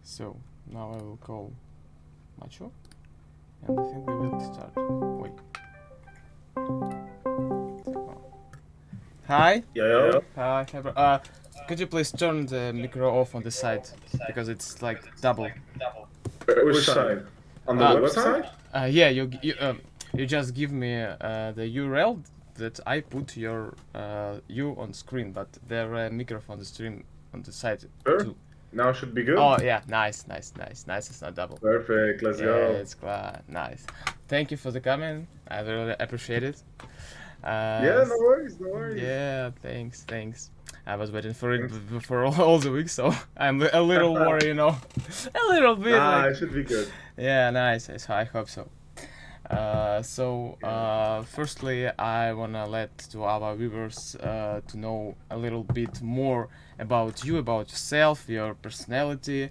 So now I will call Macho, and I think we will start. Wait. Hi. Yeah. Hi. Could you please turn the micro off on the side because it's like double. Which side? On the website? Yeah, you just give me the URL that I put you on screen, but there are microphone the stream on the side Sure. too. Now should be good. Oh yeah, nice. It's not double. Perfect. Let's Yeah, go. it's nice. Thank you for the comment. I really appreciate it. Yeah, no worries. Yeah, thanks. I was waiting for it for all the week, so I'm a little worried, a little bit. Nah, it should be good. Yeah, nice. So I hope so. Firstly, I wanna let to our viewers to know a little bit more about you, about yourself, your personality.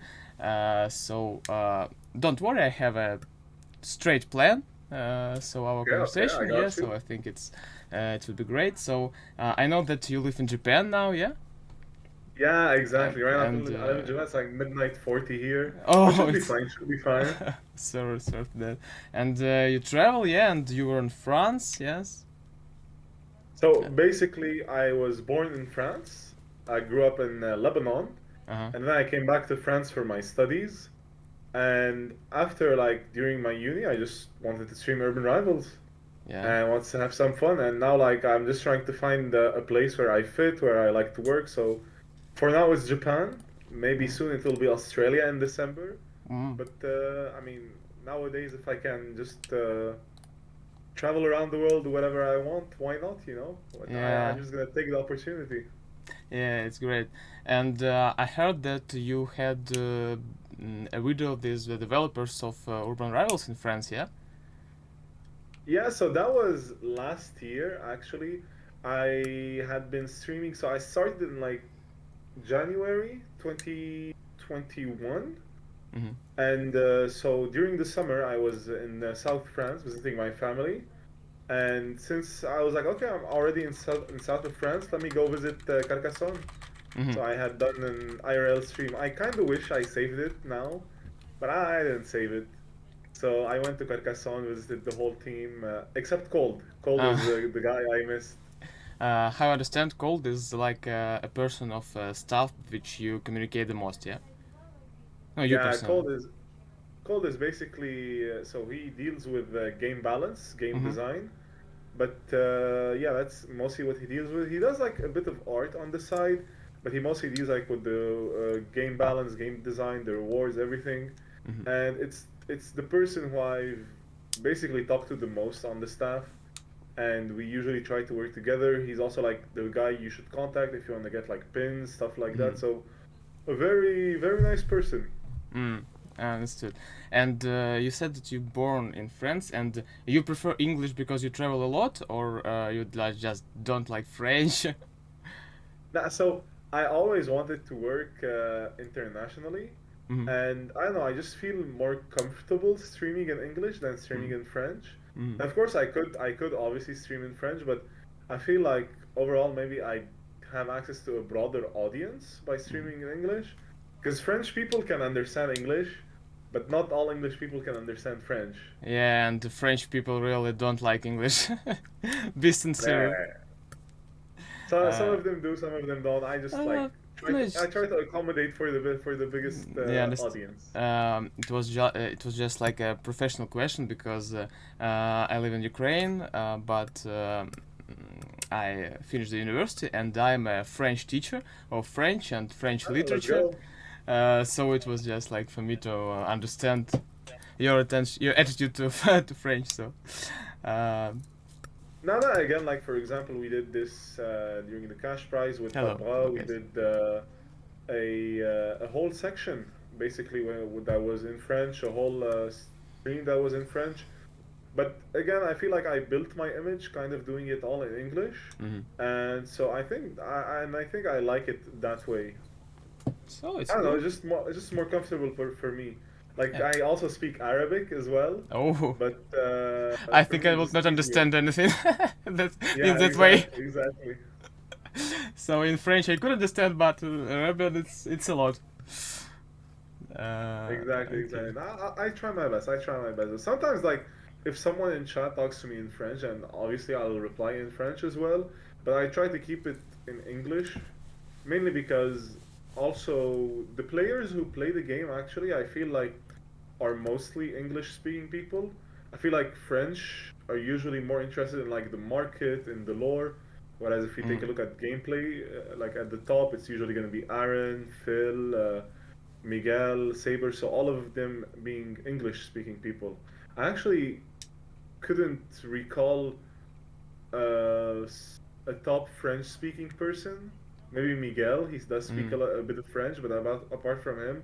Don't worry, I have a straight plan. So our conversation, I got you. So I think it will be great. So I know that you live in Japan now, yeah? Yeah, exactly. Right now, And, I live in Japan. It's like midnight 40 here. Oh, But should be it's- fine. Should be fine. sorry for that. And you travel, yeah, and you were in France, yes? So basically, I was born in France. I grew up in Lebanon, Uh-huh. and then I came back to France for my studies. And after, like, during my uni, I just wanted to stream Urban Rivals. Yeah. And wants to have some fun. And now, like, I'm just trying to find a place where I fit, where I like to work. So for now, it's Japan. Maybe soon it will be Australia in December. Mm. But I mean, nowadays, if I can just travel around the world, do whatever I want, why not? Yeah. I'm just gonna take the opportunity. Yeah, it's great. And I heard that you had a video of these developers of Urban Rivals in France, yeah? Yeah, so that was last year actually. I had been streaming, so I started in like January 2021. Mm-hmm. And so during the summer, I was in South France visiting my family. And since I was like, okay, I'm already in south of France, let me go visit Carcassonne. Mm-hmm. So I had done an IRL stream. I kind of wish I saved it now, but I didn't save it. So I went to Carcassonne, visited the whole team, except Cold. Cold was the guy I missed. How I understand, Cold is like a person of staff which you communicate the most, yeah? No, you Yeah, personally. Cold is basically so he deals with game balance, game Mm-hmm. design. But yeah, that's mostly what he deals with. He does like a bit of art on the side, but he mostly deals like with the game balance, game design, the rewards, everything. Mm-hmm. And it's the person who I've basically talked to the most on the staff, and we usually try to work together. He's also like the guy you should contact if you want to get like pins, stuff like that. So a very, very nice person. Mm, understood. And you said that you're born in France, and you prefer English because you travel a lot, or you like just don't like French? Nah, so I always wanted to work internationally, Mm-hmm. and I don't know, I just feel more comfortable streaming in English than streaming in French. Of course, I could obviously stream in French, but I feel like overall maybe I have access to a broader audience by Mm. streaming in English, because French people can understand English, but not all English people can understand French. Yeah, and the French people really don't like English. Be sincere. Yeah. So some Uh, of them do, some of them don't. I just uh, like try no, to I try to accommodate for the biggest yeah, audience. it was just like a professional question because I live in Ukraine, but I finished the university and I'm a French teacher of French and French Ah, let's literature. go. So it was just like for me to understand your attitude to to French. So, um, Now that again, like for example, we did this during the cash prize with hello, Barbara. hello We guys. did a whole section basically that was in French, a whole stream that was in French. But again, I feel like I built my image kind of doing it all in English, Hmm. and so I think I like it that way. So it's I don't know, good. it's just more comfortable for me. Like Yeah. I also speak Arabic as well, Oh, but I for think me I it's will just not easier. understand anything that in Yeah, that way. exactly. So in French I could understand, but Arabic it's a lot. Exactly. Okay. No, I try my best. I try my best. Sometimes, like, if someone in chat talks to me in French, and obviously I'll reply in French as well, but I try to keep it in English, mainly because also the players who play the game, actually, I feel like are mostly English speaking people. I feel like French are usually more interested in like the market and the lore, whereas if you take Mm. a look at gameplay, like at the top, it's usually going to be Aaron, Phil, Miguel, Saber, so all of them being English speaking people. I actually couldn't recall a top French speaking person. Maybe Miguel, he does speak Mm. a bit of French, but apart from him,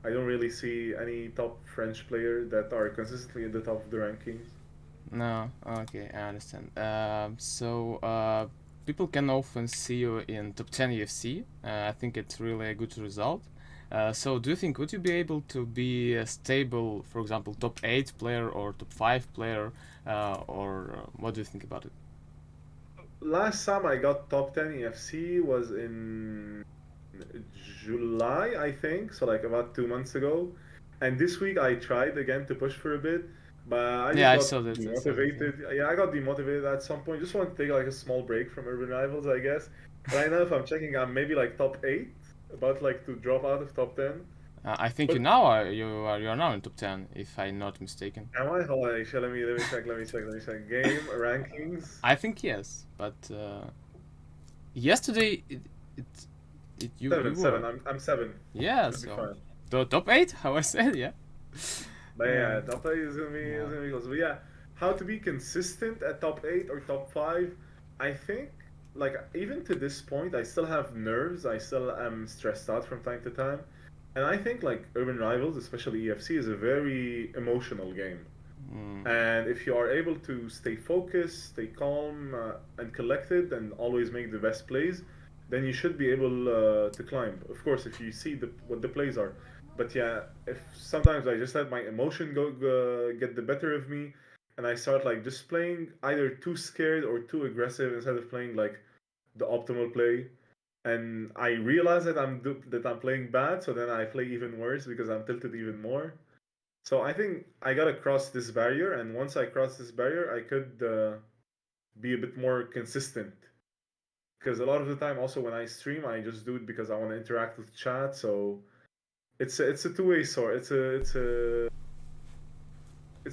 I don't really see any top French player that are consistently at the top of the rankings. No, okay, I understand. People can often see you in top 10 UFC. I think it's really a good result. So do you think would you be able to be a stable, for example, top 8 player or top 5 player, or what do you think about it? Last time I got top 10 EFC was in July, I think, so like about 2 months ago. And this week I tried again to push for a bit, but I Yeah, just I got saw that. I saw that. Yeah. demotivated. Yeah, I got demotivated at some point. Just want to take like a small break from Urban Rivals, I guess. Right now, if I'm checking, I'm maybe like top 8, about like to drop out of top 10. I think But you are now in top 10, if I'm not mistaken. am I? Hold on, let me check, let me check. Game rankings. I think yes, but yesterday it, you Seven, seven. were. I'm 7. Yeah, Should be so fine. the top 8, how I said, yeah. But Yeah. yeah, top 8 is Yeah. gonna be close. But yeah, how to be consistent at top 8 or top 5? I think like even to this point, I still have nerves. I still am stressed out from time to time, and I think like Urban Rivals, especially EFC, is a very emotional game. Mm. And if you are able to stay focused, stay calm, and collected, and always make the best plays, then you should be able to climb. Of course, if you see what the plays are. But yeah, if sometimes I just let my emotion get the better of me, and I start like just playing either too scared or too aggressive instead of playing like the optimal play, and I realize that I'm playing bad, so then I play even worse because I'm tilted even more. So I think I gotta cross this barrier, and once I cross this barrier, I could be a bit more consistent. Because a lot of the time, also when I stream, I just do it because I want to interact with chat. So it's a two-way sword. It's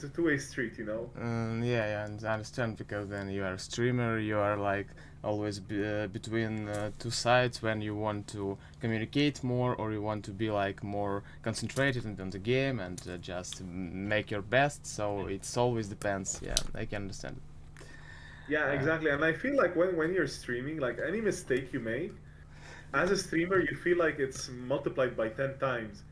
a two-way street, you know. Yeah, yeah, and I understand because then you are a streamer, you are like always between two sides when you want to communicate more or you want to be like more concentrated on the game and just make your best. So it's always depends. Yeah, I can understand Yeah, it. exactly. And I feel like when you're streaming, like any mistake you make, as a streamer, you feel like it's multiplied by 10 times.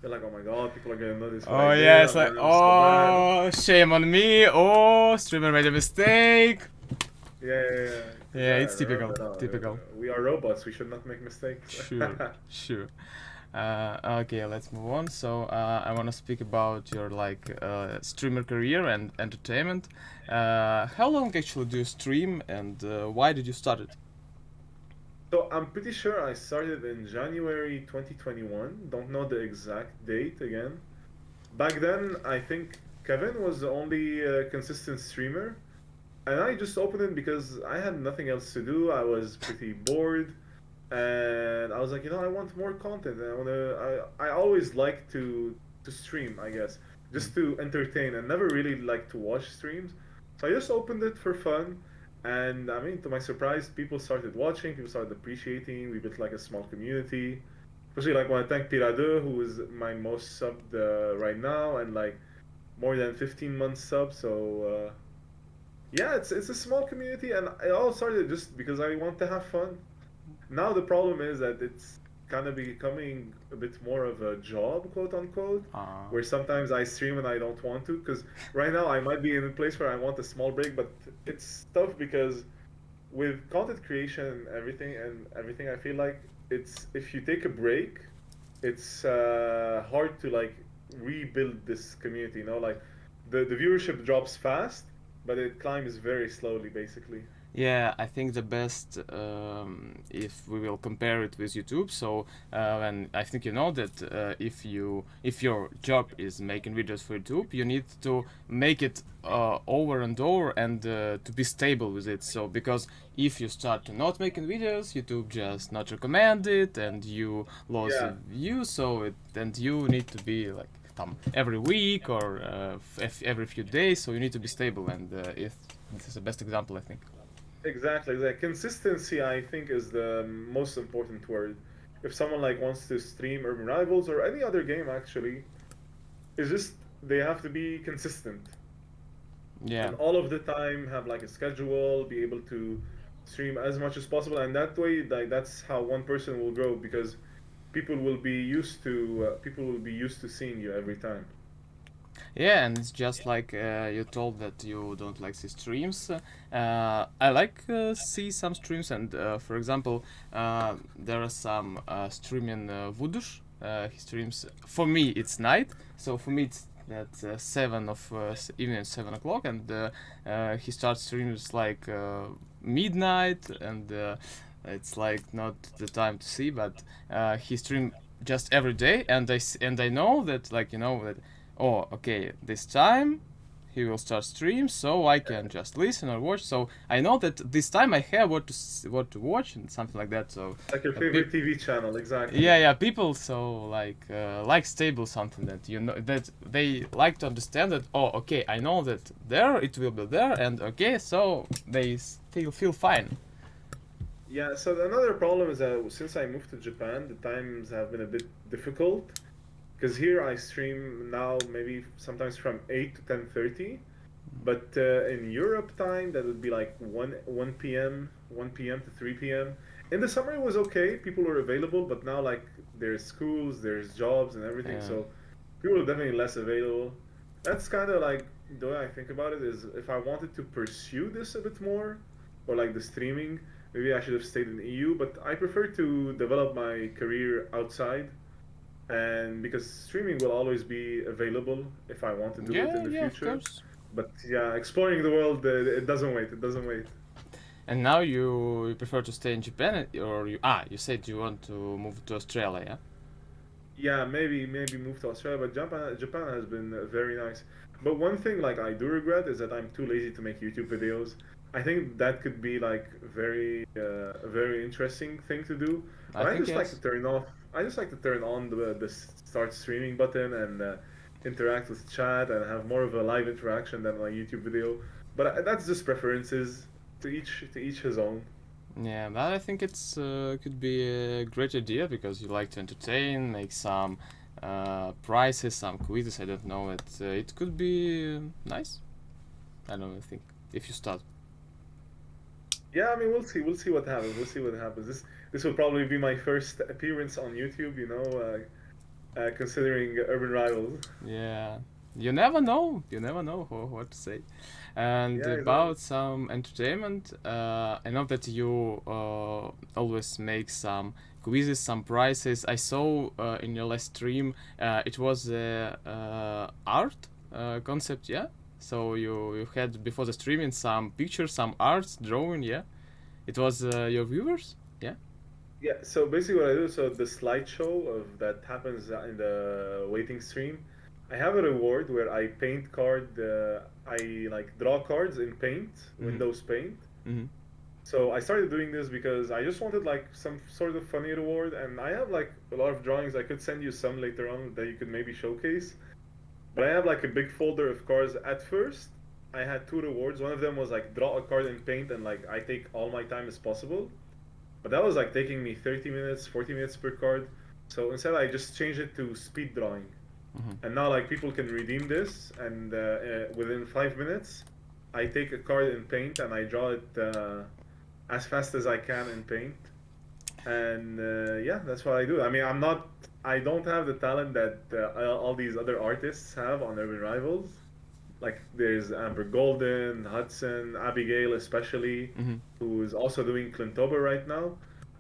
You're like, oh my god, people are gonna notice what I Oh yeah, did. it's I'm like gonna look so bad. oh shame on me. Oh, streamer made a mistake. Yeah. Because Yeah, yeah, it's typical. remember, no, Typical. we are robots. We should not make mistakes. Sure, sure. Okay, let's move on. So I want to speak about your like streamer career and entertainment. How long actually do you stream, and why did you start it? So I'm pretty sure I started in January 2021. Don't know the exact date again. Back then, I think Kevin was the only consistent streamer, and I just opened it because I had nothing else to do. I was pretty bored, and I was like, I want more content. And I always like to stream, I guess, Mm. just to entertain, and never really like to watch streams. So I just opened it for fun, and I mean, to my surprise, people started watching, people started appreciating. We built like a small community. Especially like when I thank Pirade, who is my most subbed right now, and like more than 15 months sub. So yeah, it's a small community, and it all started just because I want to have fun. Now the problem is that it's kind of becoming a bit more of a job, quote unquote, Uh, where sometimes I stream and I don't want to, because right now I might be in a place where I want a small break, but it's tough because with content creation and everything, I feel like it's if you take a break, it's hard to like rebuild this community. Like the viewership drops fast, but it climbs very slowly, basically. Yeah, I think the best if we will compare it with YouTube. So, and I think you know that if your job is making videos for YouTube, you need to make it over and over and to be stable with it. So, because if you start to not making videos, YouTube just not recommend it, and you lose Yeah, views. So, and you need to be like every week or every few days. So you need to be stable, and if this is the best example, I think. exactly. The consistency, I think, is the most important word. If someone like wants to stream Urban Rivals or any other game, actually, it's just they have to be consistent Yeah. and all of the time have like a schedule, be able to stream as much as possible, and that way, like that's how one person will grow because people will be used to seeing you every time. Yeah, and it's just like you told that you don't like see streams. I like see some streams, and for example, there are some streaming Vudush. He streams. For me, it's night, so for me it's at 7 of evening, 7 o'clock, and he starts streams like midnight, and it's like not the time to see, but he stream just every day, and I know that like that oh, okay, this time he will start stream, so I can just listen or watch. So I know that this time I have what to watch and something like that. So, Like your but pe- favorite TV channel, exactly. yeah, yeah, people so like stable something that that they like to understand that. Oh, okay, I know that there it will be there, and okay, so they still feel fine. Yeah, so another problem is that since I moved to Japan, the times have been a bit difficult because here I stream now maybe sometimes from 8 to 10:30, but in Europe time that would be like 1 p.m. 1 p.m. to 3 p.m. In the summer it was okay, people were available, but now like there's schools, there's jobs and everything, Yeah. so people are definitely less available. That's kind of like the way I think about it is if I wanted to pursue this a bit more, or like the streaming, maybe I should have stayed in the EU, but I prefer to develop my career outside and because streaming will always be available if I want to do it Yeah, in the yeah, of future. course. But yeah, exploring the world, it doesn't wait. It doesn't wait. And now you prefer to stay in Japan, or you said you want to move to Australia, yeah? Yeah, maybe move to Australia, but Japan has been very nice. But one thing like I do regret is that I'm too lazy to make YouTube videos. I think that could be like a very interesting thing to do. I But I think just like to yes. turn off. I just like to turn on the start streaming button and interact with chat and have more of a live interaction than my YouTube video. But that's just preferences to each his own. Yeah, but I think it's could be a great idea because you like to entertain, make some prizes, some quizzes. I don't know. It could be nice. I don't know. I think if you start. Yeah, I mean, we'll see. We'll see what happens. We'll see what happens. This will probably be my first appearance on YouTube. Considering Urban Rivals. Yeah, you never know. You never know what to say. And Yeah, exactly. about some entertainment, I know that you always make some quizzes, some prizes. I saw in your last stream it was art concept, yeah. So you had before the streaming some pictures, some arts, drawing, yeah. It was your viewers, yeah. Yeah, so basically what I do, so the slideshow of that happens in the waiting stream, I have a reward where I paint I like draw cards in Paint, Mm-hmm. Windows Paint. Mm-hmm. So I started doing this because I just wanted like some sort of funny reward, and I have like a lot of drawings. I could send you some later on that you could maybe showcase. But I have like a big folder of cards. At first, I had two rewards. One of them was like draw a card in Paint, and like I take all my time as possible. But that was like taking me 30 minutes, 40 minutes per card. So instead, I just changed it to speed drawing. Mm-hmm. And now, like, people can redeem this, and within 5 minutes, I take a card in Paint and I draw it as fast as I can in Paint. And yeah, that's what I do. I mean, I don't have the talent that all these other artists have on Urban Rivals. Like, there's Amber Golden, Hudson, Abigail, especially, Mm-hmm. who's also doing Clintober right now.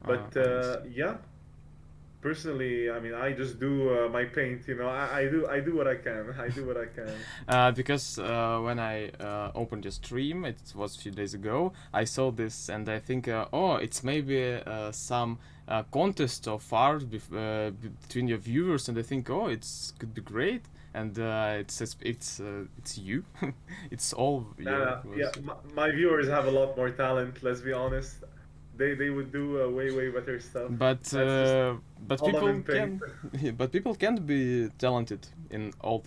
But Nice. yeah, personally, I mean, I just do my paint. You know, I do what I can. I do what I can. Because when I opened your stream, it was a few days ago, I saw this and I think, oh, it's maybe some contest of art between your viewers, and I think, oh, it's could be great, and it's you, it's all your Yeah, was. my viewers have a lot more talent. Let's be honest. They would do way better stuff. But That's just but all done people in paint. can, but people can't be talented in all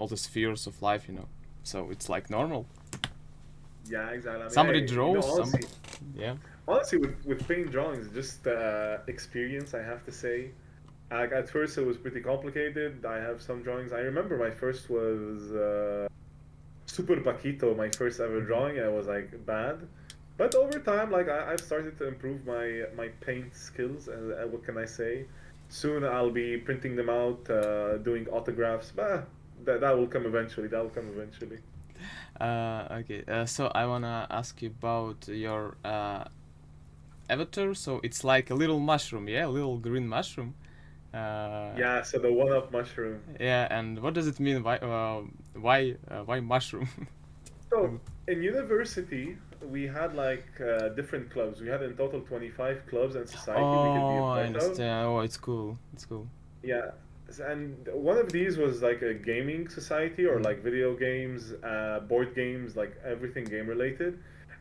the spheres of life, you know. So it's like normal. Yeah, exactly. I mean, Somebody hey, draws, some, honestly, yeah. with paint drawings, just experience, I have to say. Like at first, it was pretty complicated. I have some drawings. I remember my first was Super Paquito, my first ever Mhm. drawing. I was like bad, but over time, like I've started to improve my paint skills. And what can I say? Soon I'll be printing them out, doing autographs. But that will come eventually. That will come eventually. Okay, so I wanna ask you about your avatar. So it's like a little mushroom, yeah, a little green mushroom. Uh, Yeah. So the one-up mushroom. yeah, and what does it mean? Why mushroom? So in university, we had like different clubs. We had in total 25 clubs and society we could be a Oh, I part of. understand. Oh, it's cool. It's cool. Yeah, and one of these was like a gaming society or Mm. like video games, board games, like everything game related.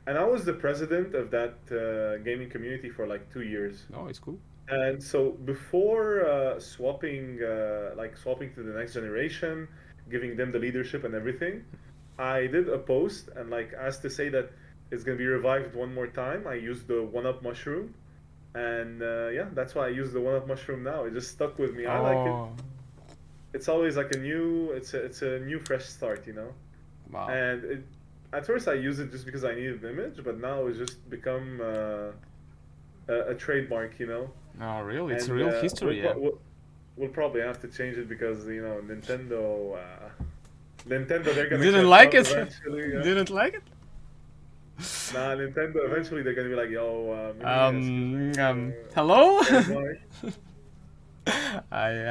And I was the president of that gaming community for like 2 years. Oh, it's cool. And so before swapping to the next generation, giving them the leadership and everything, I did a post and like asked to say that it's gonna be revived one more time. I used the one up mushroom, and yeah, that's why I use the one up mushroom now. It just stuck with me. I like it. Oh, It's always like it's a new fresh start, you know. wow. And at first I used it just because I needed an image, but now it's just become a trademark, you know. No, really, it's a And real history, yeah. we'll probably have to change it because you know Nintendo they're gonna Didn't catch like up it? eventually. Yeah. Didn't like it? Nah, Nintendo eventually they're gonna be like, yo, Mini, excuse me, Hello? oh my.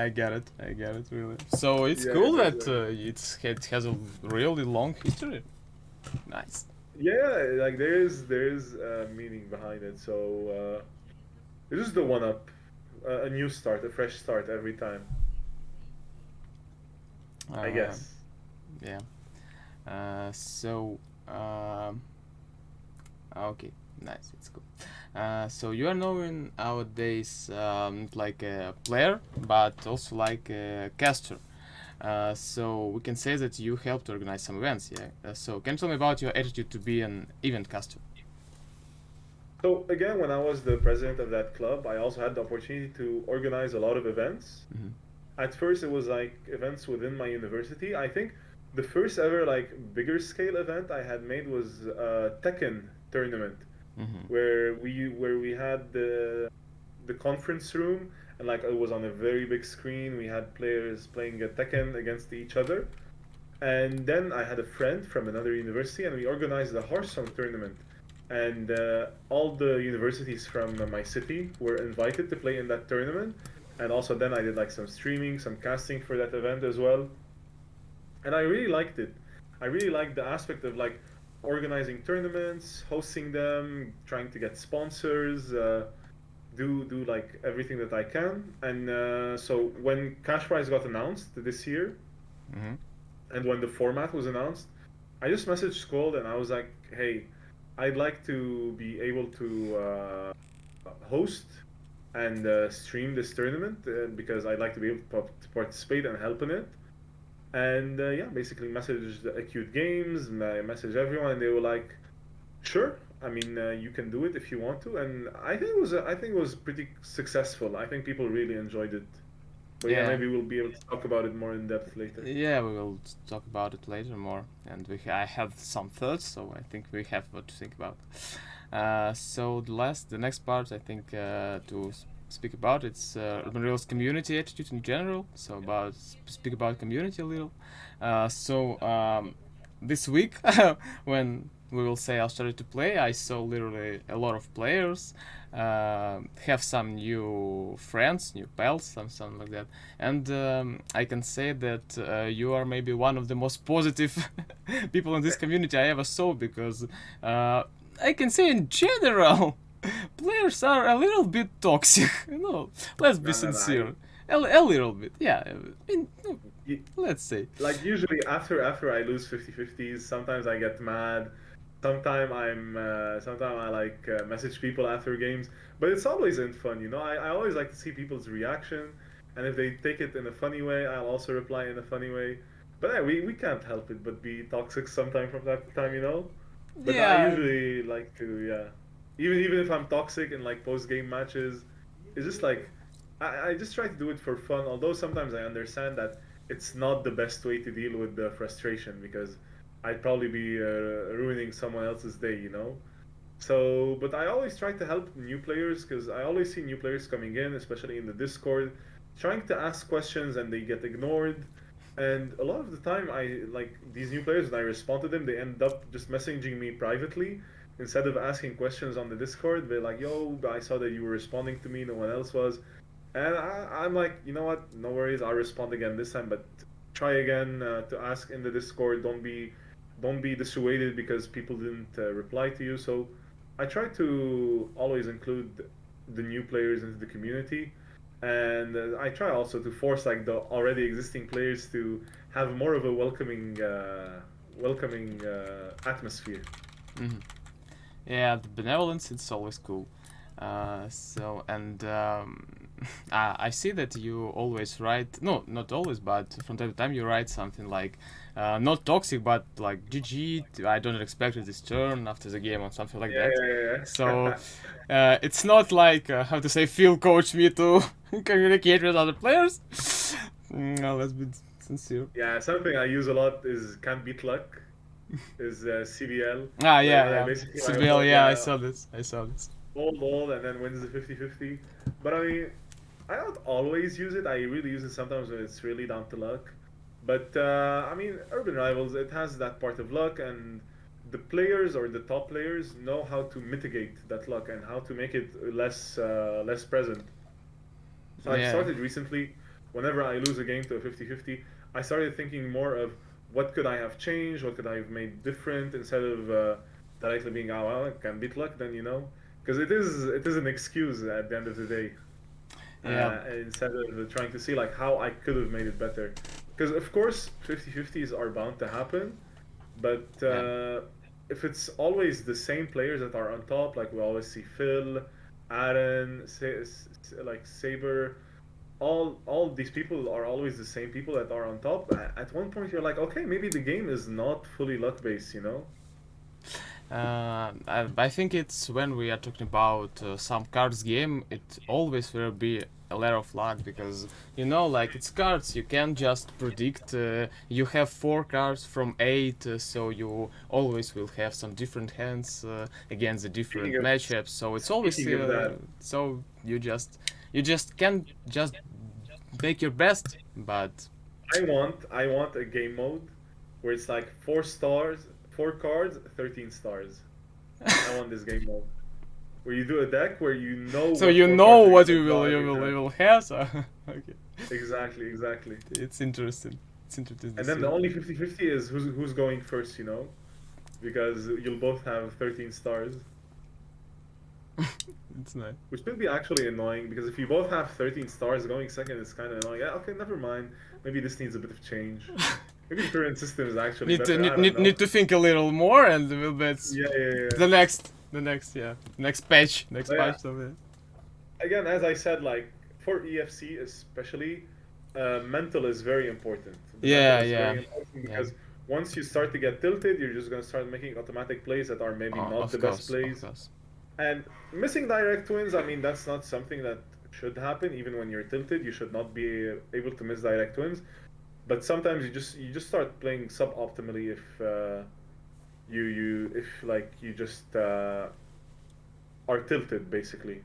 I get it. I get it, really. So it's Yeah, cool that exactly. it has a really long history. Nice. Yeah, like there is meaning behind it. So it's just the one up, a new start, a fresh start every time. I Uh, guess. yeah. So, okay, nice, it's cool. So you are known nowadays like a player, but also like a caster. So we can say that you helped organize some events, yeah. So can you tell me about your attitude to be an event caster? So again, when I was the president of that club, I also had the opportunity to organize a lot of events. Mm-hmm. At first, it was like events within my university. I think the first ever like bigger scale event I had made was a Tekken tournament Mm-hmm. where we had the conference room and like it was on a very big screen. We had players playing a Tekken against each other, and then I had a friend from another university, and we organized a Hearthstone tournament. and all the universities from my city were invited to play in that tournament. And also then I did like some streaming, some casting for that event as well, and I really liked it. I really liked the aspect of like organizing tournaments, hosting them, trying to get sponsors, do like everything that I can. And so when Cash Prize got announced this year, Mm-hmm. and when the format was announced, I just messaged Scold and I was like, "Hey, I'd like to be able to host and stream this tournament because I'd like to be able to participate and help in it." And yeah, basically messaged Acute Games, messaged everyone, and they were like, "Sure. I mean, you can do it if you want to." And I think it was pretty successful. I think people really enjoyed it. But yeah, Yeah. maybe we'll be able to talk about it more in depth later. Yeah, we will talk about it later more, and I have some thoughts, so I think we have what to think about. So the next part, I think to speak about it's Urban Rails community attitude in general. So about speak about community a little. This week, when we will say I started to play, I saw literally a lot of players. Have some new friends, new pals, something like that, and I can say that you are maybe one of the most positive people in this community I ever saw, because I can say in general players are a little bit toxic. Let's be No, no, no. I, sincere. A little bit, yeah. y- Let's say. like usually after I lose 50-50s, sometimes I get mad. Sometimes I like message people after games, but it's always in fun, you know. I always like to see people's reaction, and if they take it in a funny way, I'll also reply in a funny way. But yeah, we can't help it but be toxic sometime from time to time, you know. But I Yeah, usually like to, yeah. Even if I'm toxic in like post game matches, it's just like I just try to do it for fun. Although sometimes I understand that it's not the best way to deal with the frustration because I'd probably be ruining someone else's day, you know. So, but I always try to help new players because I always see new players coming in, especially in the Discord, trying to ask questions and they get ignored. And a lot of the time, I like these new players, when I respond to them, they end up just messaging me privately instead of asking questions on the Discord. They're like, "Yo, I saw that you were responding to me, no one else was." And I'm like, you know what? No worries. I'll respond again this time, but try again to ask in the Discord. Don't be dissuaded because people didn't reply to you. So I try to always include the new players into the community, and I try also to force like the already existing players to have more of a welcoming atmosphere. hmm yeah. The benevolence, it's always cool. I see that you always write, no, not always, but from time to time you write something like not toxic, but like GG, I don't expect this turn after the game or something like Yeah, that. yeah, So yeah. it's not like how to say Phil coach me to communicate with other players. No, let's be sincere. Yeah, something I use a lot is can't beat luck. Is CBL, Ah, where yeah, I yeah. basically I CBL, hold yeah, I saw this. I saw this. hold and then wins the 50-50. But I mean, I don't always use it. I really use it sometimes when it's really down to luck. But I mean, Urban Rivals, it has that part of luck, and the players or the top players know how to mitigate that luck and how to make it less present. So I've Yeah. started recently, whenever I lose a game to a 50-50, I started thinking more of what could I have changed, what could I have made different instead of directly being, oh, well, I can beat luck then, you know? Because it is an excuse at the end of the day, Yeah. instead of trying to see like how I could have made it better. Because of course, 50-50s are bound to happen, but Yeah. if it's always the same players that are on top, like we always see Phil, Aaron, like Saber, all these people are always the same people that are on top. At one point, you're like, okay, maybe the game is not fully luck based, you know? I think it's when we are talking about some cards game, it always will be a lot of luck, because like it's cards, you can't just predict. You have four cards from eight, so you always will have some different hands against the Speaking different of matchups. So it's always speaking of that, so you just can't just make your best, but I want a game mode where it's like 4 stars, 4 cards, 13 stars. I want this game mode where you do a deck where you know So what you four know cards you're what gonna draw every you turn. will have. So okay, Exactly, exactly. it's interesting. It's interesting to And then the see. only 50-50 is who's going first, you know? Because you'll both have 13 stars, It's nice. which could be actually annoying because if you both have 13 stars, going second is kind of annoying. Yeah, okay, never mind. Maybe this needs a bit of change. Maybe the current system is actually better. I don't know. Need to think a little more, and we'll bet Yeah, yeah, yeah. the next yeah next But yeah, patch. So yeah. again, as I said, like for EFC especially, mental is very important. The mental Yeah, is yeah, very important yeah. because once you start to get tilted, you're just gonna start making automatic plays that are maybe not the best Of plays. course. And missing direct twins, I mean, that's not something that should happen. Even when you're tilted, you should not be able to miss direct twins. But sometimes you just start playing suboptimally if you if like you just are tilted basically.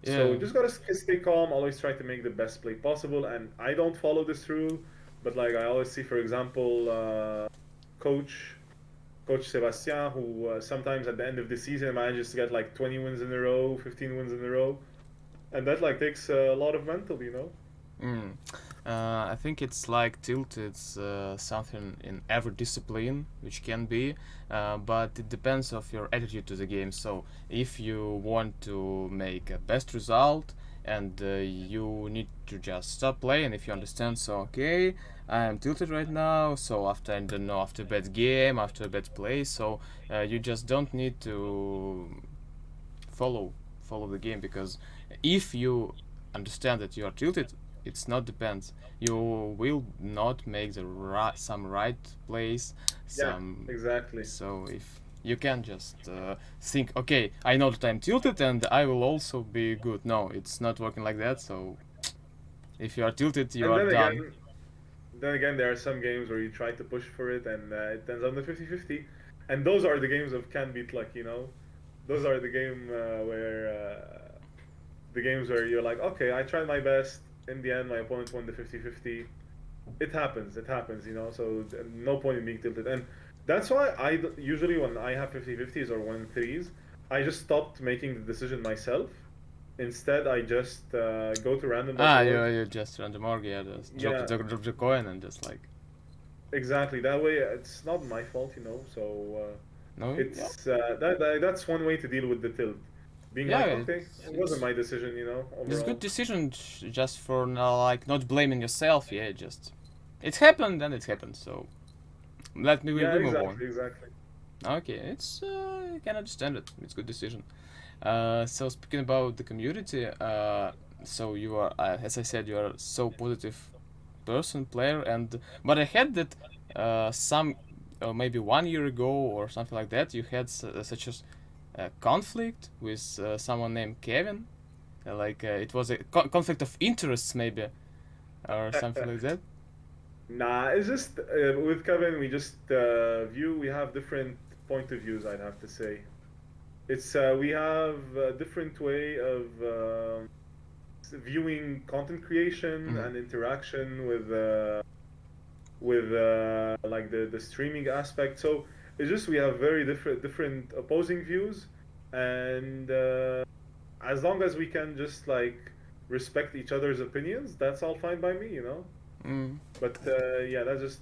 So Yeah. just gotta stay calm. Always try to make the best play possible. And I don't follow this rule, but like I always see, for example, coach Coach Sebastien, who sometimes at the end of the season manages to get like 20 wins in a row, 15 wins in a row, and that like takes a lot of mental, you know. Mm. I think it's like tilt. It's something in every discipline, which can be, but it depends of your attitude to the game. So if you want to make a best result and you need to just stop playing, if you understand, so okay, I am tilted right now. So after I don't know, after a bad game, after a bad play, so you just don't need to follow the game because if you understand that you are tilted, it's not depends. You will not make the some right plays, Yeah, some exactly. so if you can just think, okay, I know that I'm tilted and I will also be good. No, it's not working like that. So if you are tilted, you And are then done. again, there are some games where you try to push for it and it ends on the 50-50. And those are the games of can beat luck, you know. Those are the games where you're like, okay, I tried my best. In the end, my opponent won the 50-50. It happens, you know. So no point in being tilted. And that's why usually when I have 50-50s or 1-3s, I just stopped making the decision myself. Instead, I just go to You random.org. just random org, yeah, just Yeah, drop the coin and just like exactly. That way, it's not my fault, you know. So no, yeah, that's one way to deal with the tilt. Being yeah, like, okay, it wasn't it's my decision, you know, it's good overall. decision just for like not blaming yourself. Yeah, just it happened and it happened. So let me Yeah, we move on. exactly, exactly. Okay, it's I can understand it. It's good decision. So speaking about the community, so you are as I said, you are so positive person player, and but I had that some maybe 1 year ago or something like that. You had such a conflict with someone named Kevin. It was a conflict of interests maybe or something like that. Nah, it's just with Kevin, we just we have different point of views, I'd have to say. It's we have a different way of viewing content creation Mm. and interaction with like the streaming aspect. So it's just we have very different opposing views, and as long as we can just like respect each other's opinions, that's all fine by me, you know. Mm. But yeah, that's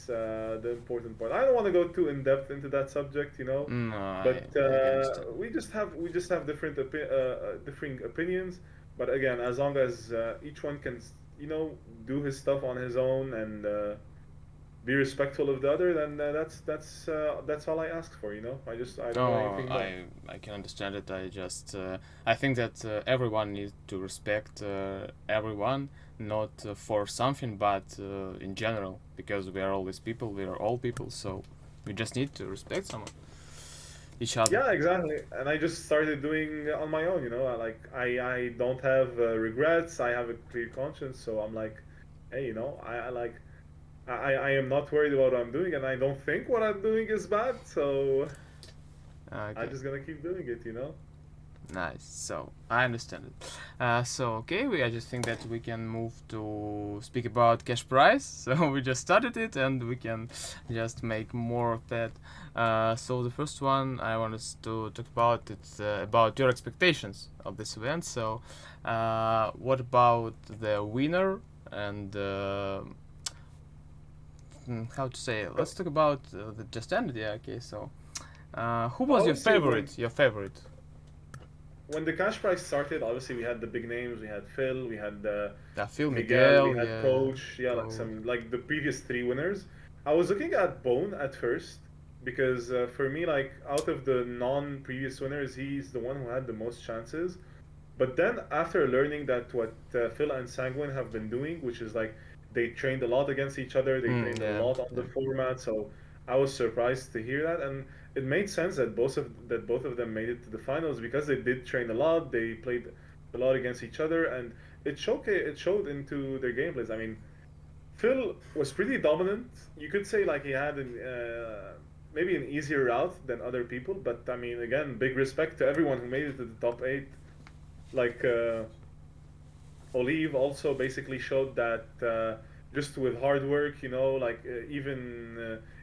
the important part. I don't want to go too in depth into that subject, you know. No, But I can understand. we just have differing opinions. But again, as long as each one can you know do his stuff on his own and be respectful of the other, then that's all I ask for. You know, I don't want Oh, anything more. I can understand it. I think that everyone needs to respect everyone, not for something, but in general, because we are always people. We are all people, so we just need to respect someone, each other. Yeah, exactly. And I just started doing on my own. You know, I don't have regrets. I have a clear conscience, so I'm like, hey, you know, I like. I am not worried about what I'm doing, and I don't think what I'm doing is bad, so I'm Okay. just gonna keep doing it, you know? Nice. So I understand it. So okay, I just think that we can move to speak about cash prize. So we just started it, and we can just make more of that. So the first one I want us to talk about it's about your expectations of this event. So what about the winner and how to say it? Let's talk about the just ended. Yeah. Okay. So who was your Obviously, favorite? Your favorite? when the cash prize started, obviously we had the big names. We had Phil, we had Phil Miguel, we Miguel. had Yeah. Coach. Yeah, like Coach. some like the previous three winners. I was looking at Bone at first because for me, like out of the non-previous winners, he's the one who had the most chances. But then after learning that what Phil and Sanguine have been doing, which is like they trained a lot against each other, they trained a Yeah. lot on the Yeah. format. So I was surprised to hear that, and it made sense that both of them made it to the finals because they did train a lot. They played a lot against each other, and it showed into their gameplays. I mean, Phil was pretty dominant. You could say like he had maybe an easier route than other people, but I mean, again, big respect to everyone who made it to the top eight. Like Olive also basically showed that just with hard work, like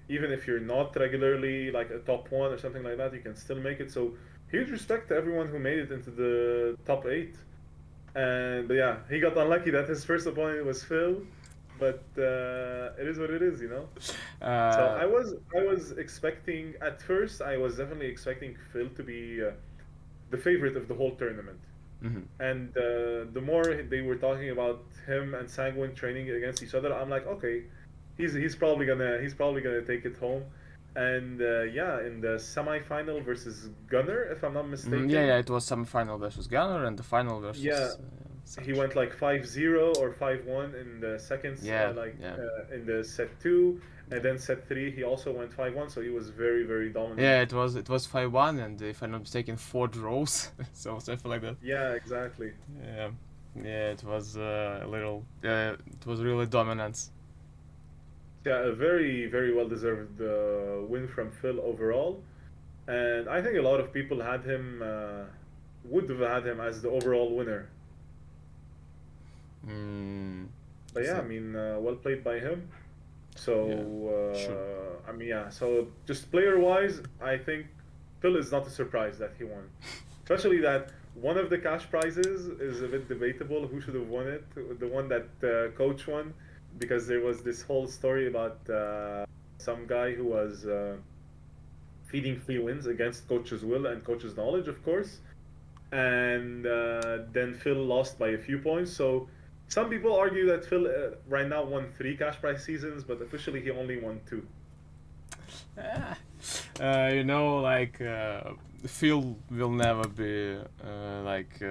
even if you're not regularly like a top one or something like that, you can still make it. So huge respect to everyone who made it into the top eight. And but yeah, he got unlucky that his first opponent was Phil, but it is what it is. So Uh, I was expecting at first I was definitely expecting Phil to be the favorite of the whole tournament. mhm. And the more they were talking about him and Sanguine training against each other, I'm like, okay, he's probably gonna take it home. And yeah, in the semifinal versus Gunner, if I'm not Yeah, yeah, mistaken, it was semi-final versus Gunner and the final yeah, versus he such. went like 5-0 or 5-1 in the seconds, Yeah, yeah, in the set two, and then set three he also went 5-1, so he was very very dominant. yeah. It was 5-1, and if I'm not mistaken, four draws. So something like that. Yeah, exactly. Yeah, yeah. It was a little. It was really dominance. Yeah, a very very well deserved win from Phil overall. And I think a lot of people would have had him as the overall winner. Mm, But yeah, I so, mean, well played by him. yeah, sure. So, I mean, yeah, so just player wise, I think Phil is not a surprise that he won. Especially that one of the cash prizes is a bit debatable who should have won it. The one that coach won, because there was this whole story about some guy who was feeding free wins against coach's will and coach's knowledge, of course. And then Phil lost by a few points. So some people argue that Phil right now won three cash prize seasons, but officially he only won two. Ah, like Phil will never be like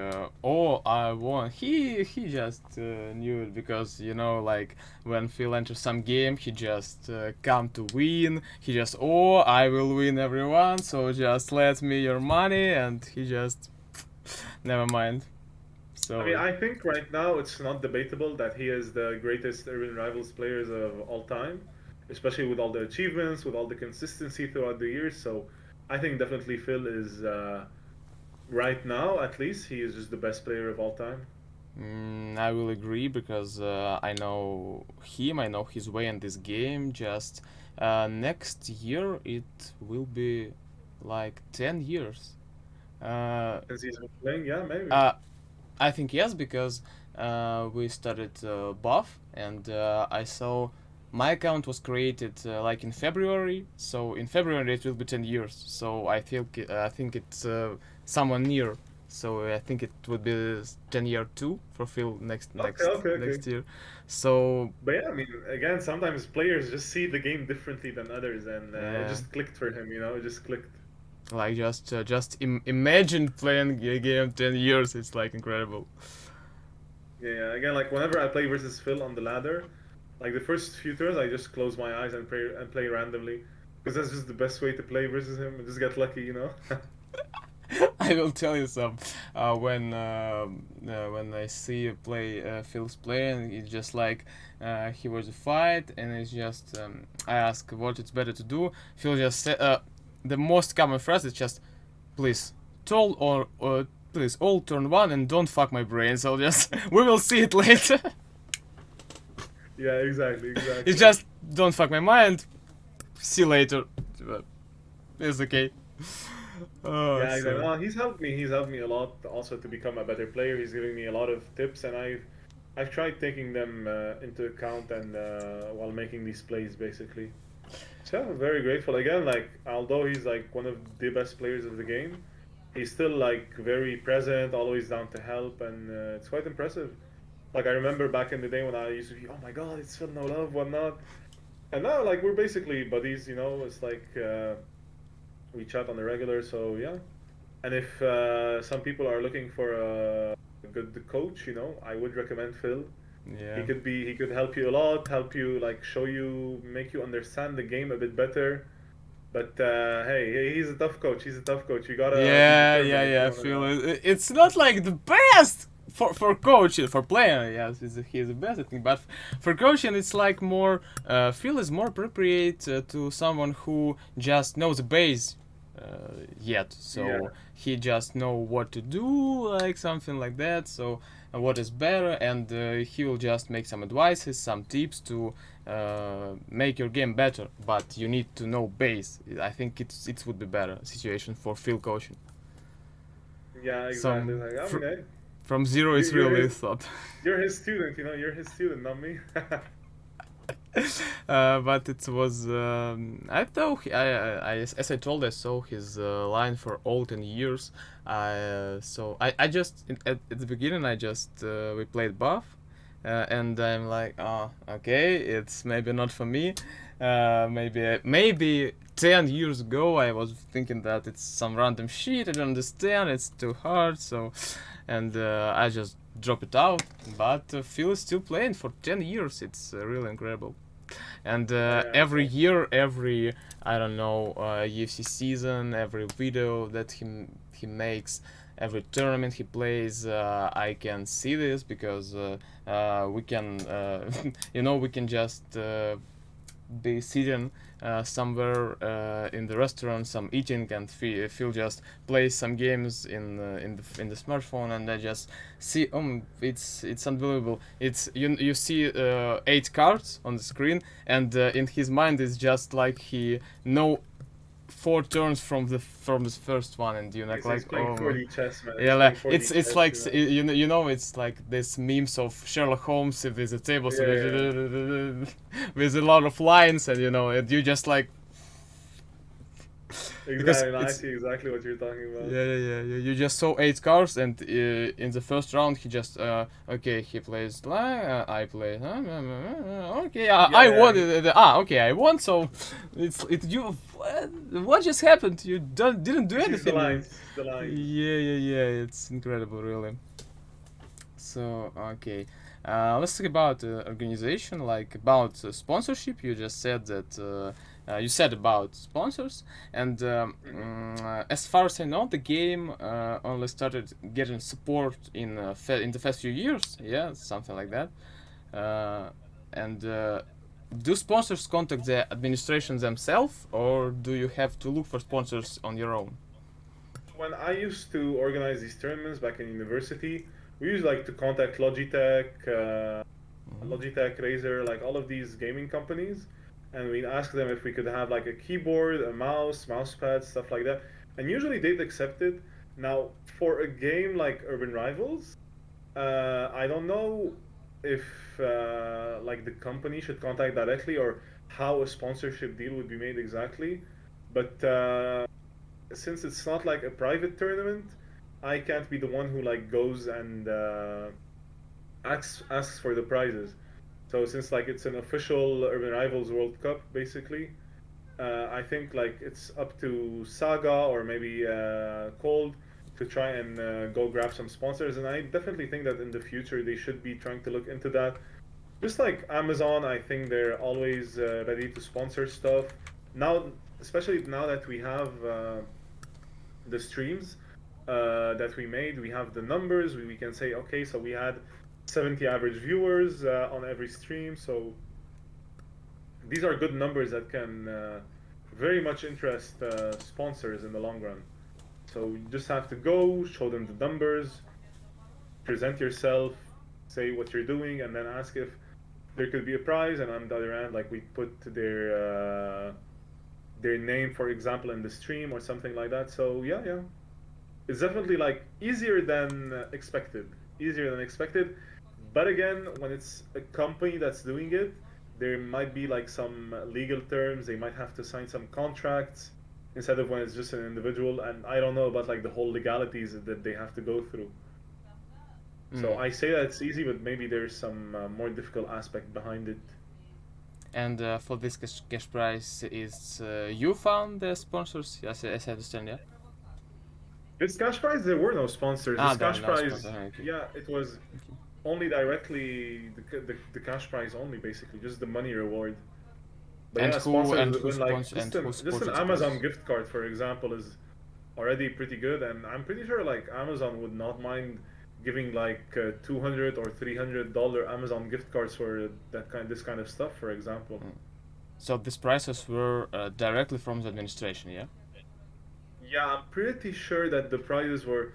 oh I won. He just knew it because like when Phil enters some game, he just come to win. He just I will win everyone, so just let me your money, and he just never mind. I mean, So I think right now it's not debatable that he is the greatest Urban Rivals players of all time, especially with all the achievements, with all the consistency throughout the years. So I think definitely Phil is, right now at least, he is just the best player of all time. I will agree because I know him. I know his way in this game. Just next year it will be like 10 years. Uh, Since he's been playing, yeah, maybe. uh, I think yes because we started buff and I saw my account was created like in February. So in February it will be 10 years. So I think it's someone near. So I think it would be 10 year too for Phil next Okay, next okay, okay. next year. So But yeah, I mean, again, sometimes players just see the game differently than others, and it yeah, just clicked for him. It just clicked. like just imagine playing a game 10 years. It's like incredible. Yeah, yeah. Again, like whenever I play versus Phil on the ladder, like the first few turns, I just close my eyes and play randomly, because that's just the best way to play versus him and just get lucky. I will tell you some. When I see you play Phil's play, and it's just like he was a fight, and it's just I ask what it's better to do. Phil just said the most common phrase is just please please, all turn 1 and don't fuck my brain. So just we will see it later. Yeah, exactly, It's exactly. just don't fuck my mind. See you later. But it's okay. Oh, Yeah, exactly. so No, he's helped me. He's helped me a lot also to become a better player. He's giving me a lot of tips, and I've tried taking them into account and while making these plays, basically. So yeah, I'm very grateful. Again, like although he's like one of the best players of the game, he's still like very present, always down to help, and it's quite impressive. Like I remember back in the day when I used to be, oh my god, it's still no love, whatnot. And now like we're basically buddies, you know. It's like we chat on the regular, so yeah. And if some people are looking for a good coach, you know, I would recommend Phil. yeah. He could help you a lot, help you like show you, make you understand the game a bit better. But he's a tough coach. He's a tough coach. You gotta be Yeah, yeah, determined if you yeah. I wanna. feel it. It's not like the best for coaching, for player. Yes, he's the best, I think. But for coaching, it's like more. Phil is more appropriate to someone who just knows the base. Yet, Yeah, so he just know what to do, like something like that. So what is better, and he will just make some advices, some tips to make your game better. But you need to know base. I think it would be better situation for Phil coaching. yeah, exactly. Some Like I mean, hey, from zero is you're really his, thought. you're his student. You know, you're his student, not me. But it was I thought as I told, I saw his line for all 10 years. So I just at the beginning I just we played buff, and I'm like, oh, okay, it's maybe not for me. Maybe 10 years ago I was thinking that it's some random shit, I don't understand, it's too hard. So and I just drop it out. But Phil is still playing for 10 years. It's really incredible. And Yeah, every year, every, I don't know, UFC season, every video that he makes, every tournament he plays, I can see this because we can we can just be sitting somewhere in the restaurant, some eating, and feel just play some games in the smartphone, and I just see, it's unbelievable. It's you see 8 cards on the screen, and in his mind it's just like he know 4 turns from the first one, and you know, he's like, playing oh my. 4D chess, man. Yeah, He's like playing 4D it's chess. like You know. it's like this memes of Sherlock Holmes with a table, so Yeah, yeah, yeah. with a lot of lines, and and you just like, because Exactly. No, I it's, see exactly what you're talking about. you just saw 8 cards, and in the first round he just okay, he plays I play, okay, Yeah, I yeah. won, okay, I won. So it you what just happened? You don't didn't do He sees the anything. lines. He sees the lines. Yeah, it's incredible, really. So okay, let's talk about organization, like about sponsorship. You just said that you said about sponsors, and Hmm. as far as I know, the game only started getting support in the first few years. Yeah, something like that. Uh, and do sponsors contact the administration themselves, or do you have to look for sponsors on your own? When I used to organize these tournaments back in university, we used like to contact Logitech, Razer, like all of these gaming companies, and we'd ask them if we could have like a keyboard, a mouse, mousepad, stuff like that. And usually they'd accept it. Now, for a game like Urban Rivals, I don't know if like the company should contact directly or how a sponsorship deal would be made exactly. But since it's not like a private tournament, I can't be the one who like goes and asks for the prizes. So since like it's an official Urban Rivals World Cup, basically, I think like it's up to Saga or maybe Cold to try and go grab some sponsors. And I definitely think that in the future they should be trying to look into that. Just like Amazon, I think they're always ready to sponsor stuff. Now, especially now that we have the streams that we made, we have the numbers. We can say, okay, so we had 70 average viewers on every stream. So these are good numbers that can very much interest sponsors in the long run. So you just have to go, show them the numbers, present yourself, say what you're doing, and then ask if there could be a prize. And on the other end, like we put their name, for example, in the stream or something like that. So yeah, yeah, it's definitely like easier than expected. Easier than expected. But again, when it's a company that's doing it, there might be like some legal terms. They might have to sign some contracts instead of when it's just an individual. And I don't know about like the whole legalities that they have to go through. So Mm. I say that it's easy, but maybe there's some more difficult aspect behind it. And for this cash prize, is you found the sponsors? As I understand, yeah. This cash prize, there were no sponsors. Ah, This there are cash no prize, sponsors. Okay. yeah, it was Okay. only directly the cash prize only, basically, just the money reward. But yeah, sponsors would have been like Who just an supported the Amazon process? gift card, for example, is already pretty good, and I'm pretty sure like Amazon would not mind giving like $200 or $300 Amazon gift cards for this kind of stuff, for example. Mm. So these prices were directly from the administration, yeah. Yeah, I'm pretty sure that the prizes were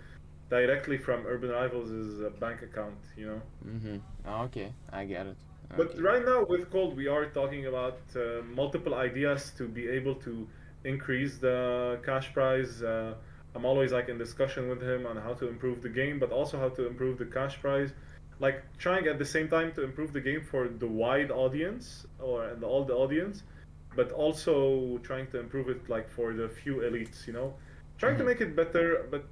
directly from Urban Rivals' bank account, you know. Mm-hmm. Okay, I get it. But Okay. right now with Cold, we are talking about multiple ideas to be able to increase the cash prize. I'm always like in discussion with him on how to improve the game, but also how to improve the cash prize. Like trying at the same time to improve the game for the wide audience or and all the audience, but also trying to improve it like for the few elites. You know, trying to Mm-hmm. make it better. But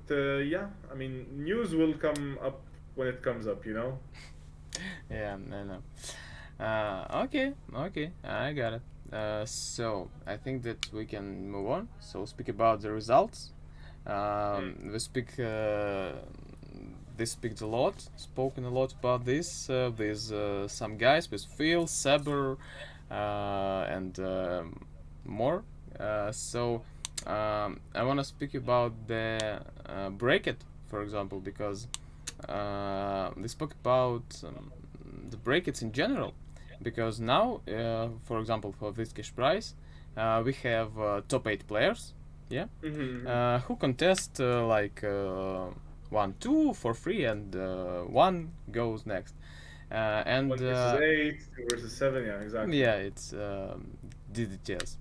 yeah, I mean, news will come up when it comes up. You know. Yeah, I know. Okay, okay, I got it. So I think that we can move on. So speak about the results. Mm. We speak. They speak a lot, spoken a lot about this. With some guys, with Phil, Saber, and more. I want to speak about the break it, for example, because they spoke about the brackets in general, because now, for example, for this cash prize, we have top 8 players, yeah, Mm-hmm. who contest like 1, 2 for free, and one goes next, and 1 versus 8, 2 versus 7. Yeah, exactly. yeah, it's DDTS.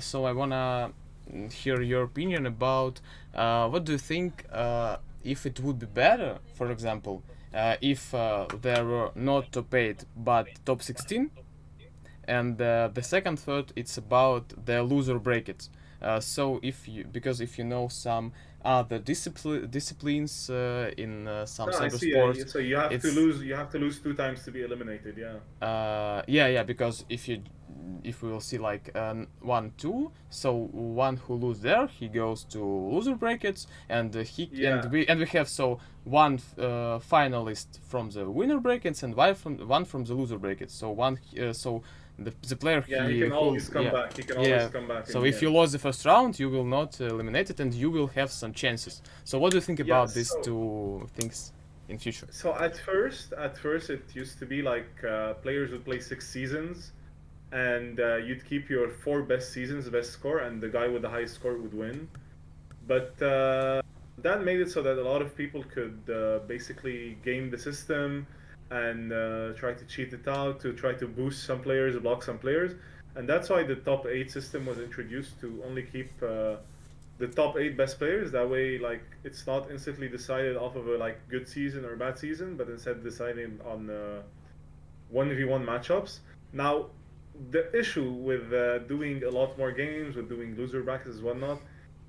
So I wanna hear your opinion about what do you think if it would be better, for example, if there were not top 8 but top 16, and the second third it's about the loser brackets. So if you because if you know some other disciplines in some No, I cyber see. sports, So you have to it's lose. You have to lose 2 times to be eliminated. Yeah. yeah, because if we will see like 1, 2, so one who lose there, he goes to loser brackets, and Yeah. we have so one finalist from the winner brackets and one from the loser brackets. So the player Yeah. He he can who always come yeah back. He can always yeah. come back in So the if you end. lost the first round, you will not eliminate it, and you will have some chances. So what do you think Yeah. about these two things in future? So at first, it used to be like players would play 6 seasons, and you'd keep your 4 best seasons, best score, and the guy with the highest score would win. But that made it so that a lot of people could basically game the system and try to cheat it out to try to boost some players, block some players, and that's why the top 8 system was introduced to only keep the top 8 best players. That way, like it's not instantly decided off of a like good season or bad season, but instead decided on 1v1 matchups. Now, the issue with doing a lot more games, with doing loser brackets and whatnot,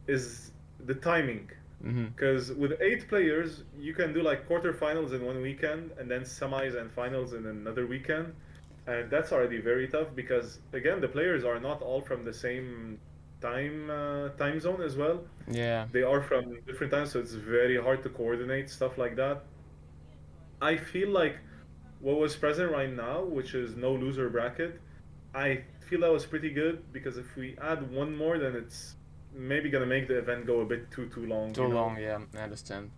is the timing. Mm-hmm. Because with 8 players, you can do like quarterfinals in one weekend and then semis and finals in another weekend. And that's already very tough because, again, the players are not all from the same time zone as well. Yeah. They are from different times, so it's very hard to coordinate stuff like that. I feel like what was present right now, which is no loser bracket, I feel that was pretty good because if we add one more, then it's maybe gonna make the event go a bit too long, Too you know. long, yeah, I understand.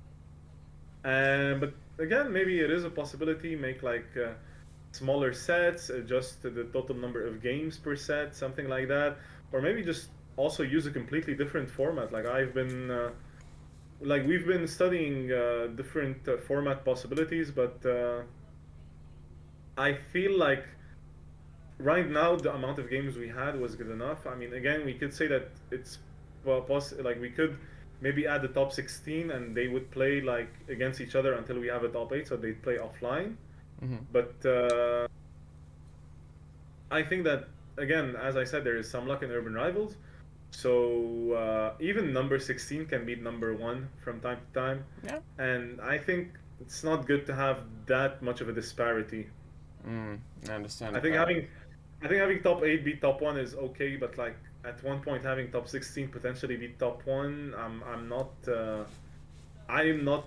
But again, maybe it is a possibility. Make like smaller sets, adjust the total number of games per set, something like that, or maybe just also use a completely different format. Like I've been like we've been studying different format possibilities, but I feel like right now the amount of games we had was good enough. I mean, again, we could say that it's like we could maybe add the top 16 and they would play like against each other until we have a top 8, so they play offline. Mm-hmm. But I think that again, as I said, there is some luck in urban rivals. So even number 16 can beat number one from time to time, Yeah. and I think it's not good to have that much of a disparity. I understand. I think having top 8 beat top 1 is okay, but like at one point having top 16 potentially beat top 1, I'm not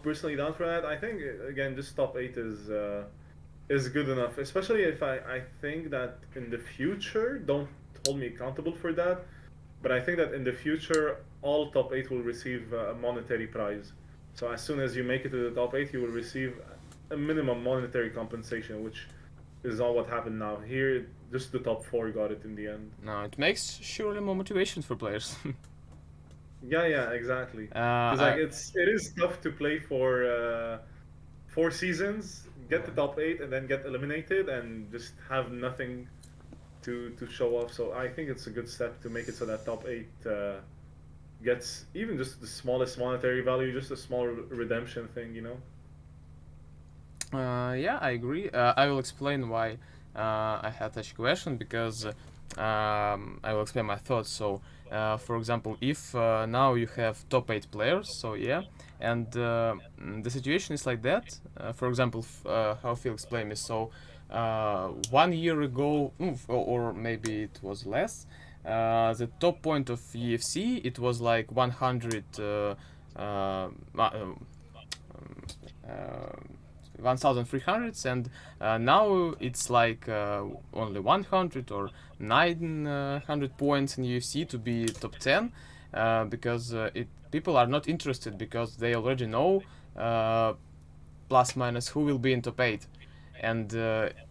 personally down for that. I think again just top 8 is good enough, especially if I think that in the future, don't hold me accountable for that, but I think that in the future all top 8 will receive a monetary prize. So as soon as you make it to the top 8, you will receive a minimum monetary compensation, which is not what happened now. Here, just the top 4 got it in the end. No, it makes surely more motivation for players. Yeah, yeah, exactly. Because like I it is tough to play for 4 seasons, get the yeah. top 8, and then get eliminated, and just have nothing to show off. So I think it's a good step to make it so that top 8 gets even just the smallest monetary value, just a small redemption thing, you know? Yeah, I agree. I will explain why I had such a question because I will explain my thoughts. So, for example, if now you have top 8 players, so yeah, and the situation is like that. For example, how Phil explained me. So, 1 year ago, or maybe it was less, the top point of EFC it was like 100. Uh, 1300 and now it's like only 100 or 900 points in UFC to be top 10 because it people are not interested because they already know plus minus who will be in top 8 and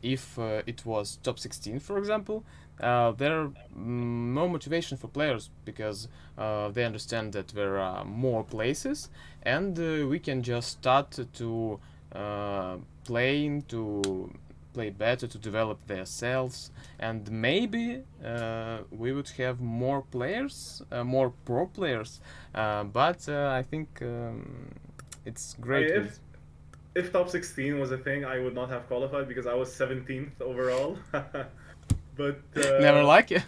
if it was top 16 for example there are no motivation for players because they understand that there are more places and we can just start to uh, playing to play better to develop themselves and maybe we would have more players more pro players but I think it's I mean, great with if top 16 was a thing, I would not have qualified because I was 17th overall. But never like it.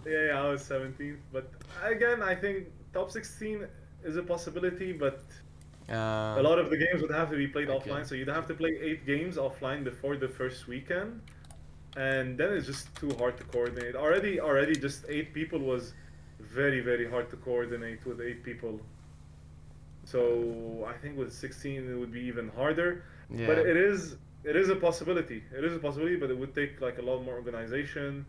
yeah, yeah, I was 17th. But again, I think top 16 is a possibility, but a uh, lot of the games would have to be played okay. offline. So you'd have to play 8 games offline before the first weekend, and then it's just too hard to coordinate. Already, just 8 people was very, very hard to coordinate with 8 people. So I think with 16 it would be even harder. But Yeah. it is a possibility. It is a possibility, but it would take like a lot more organization.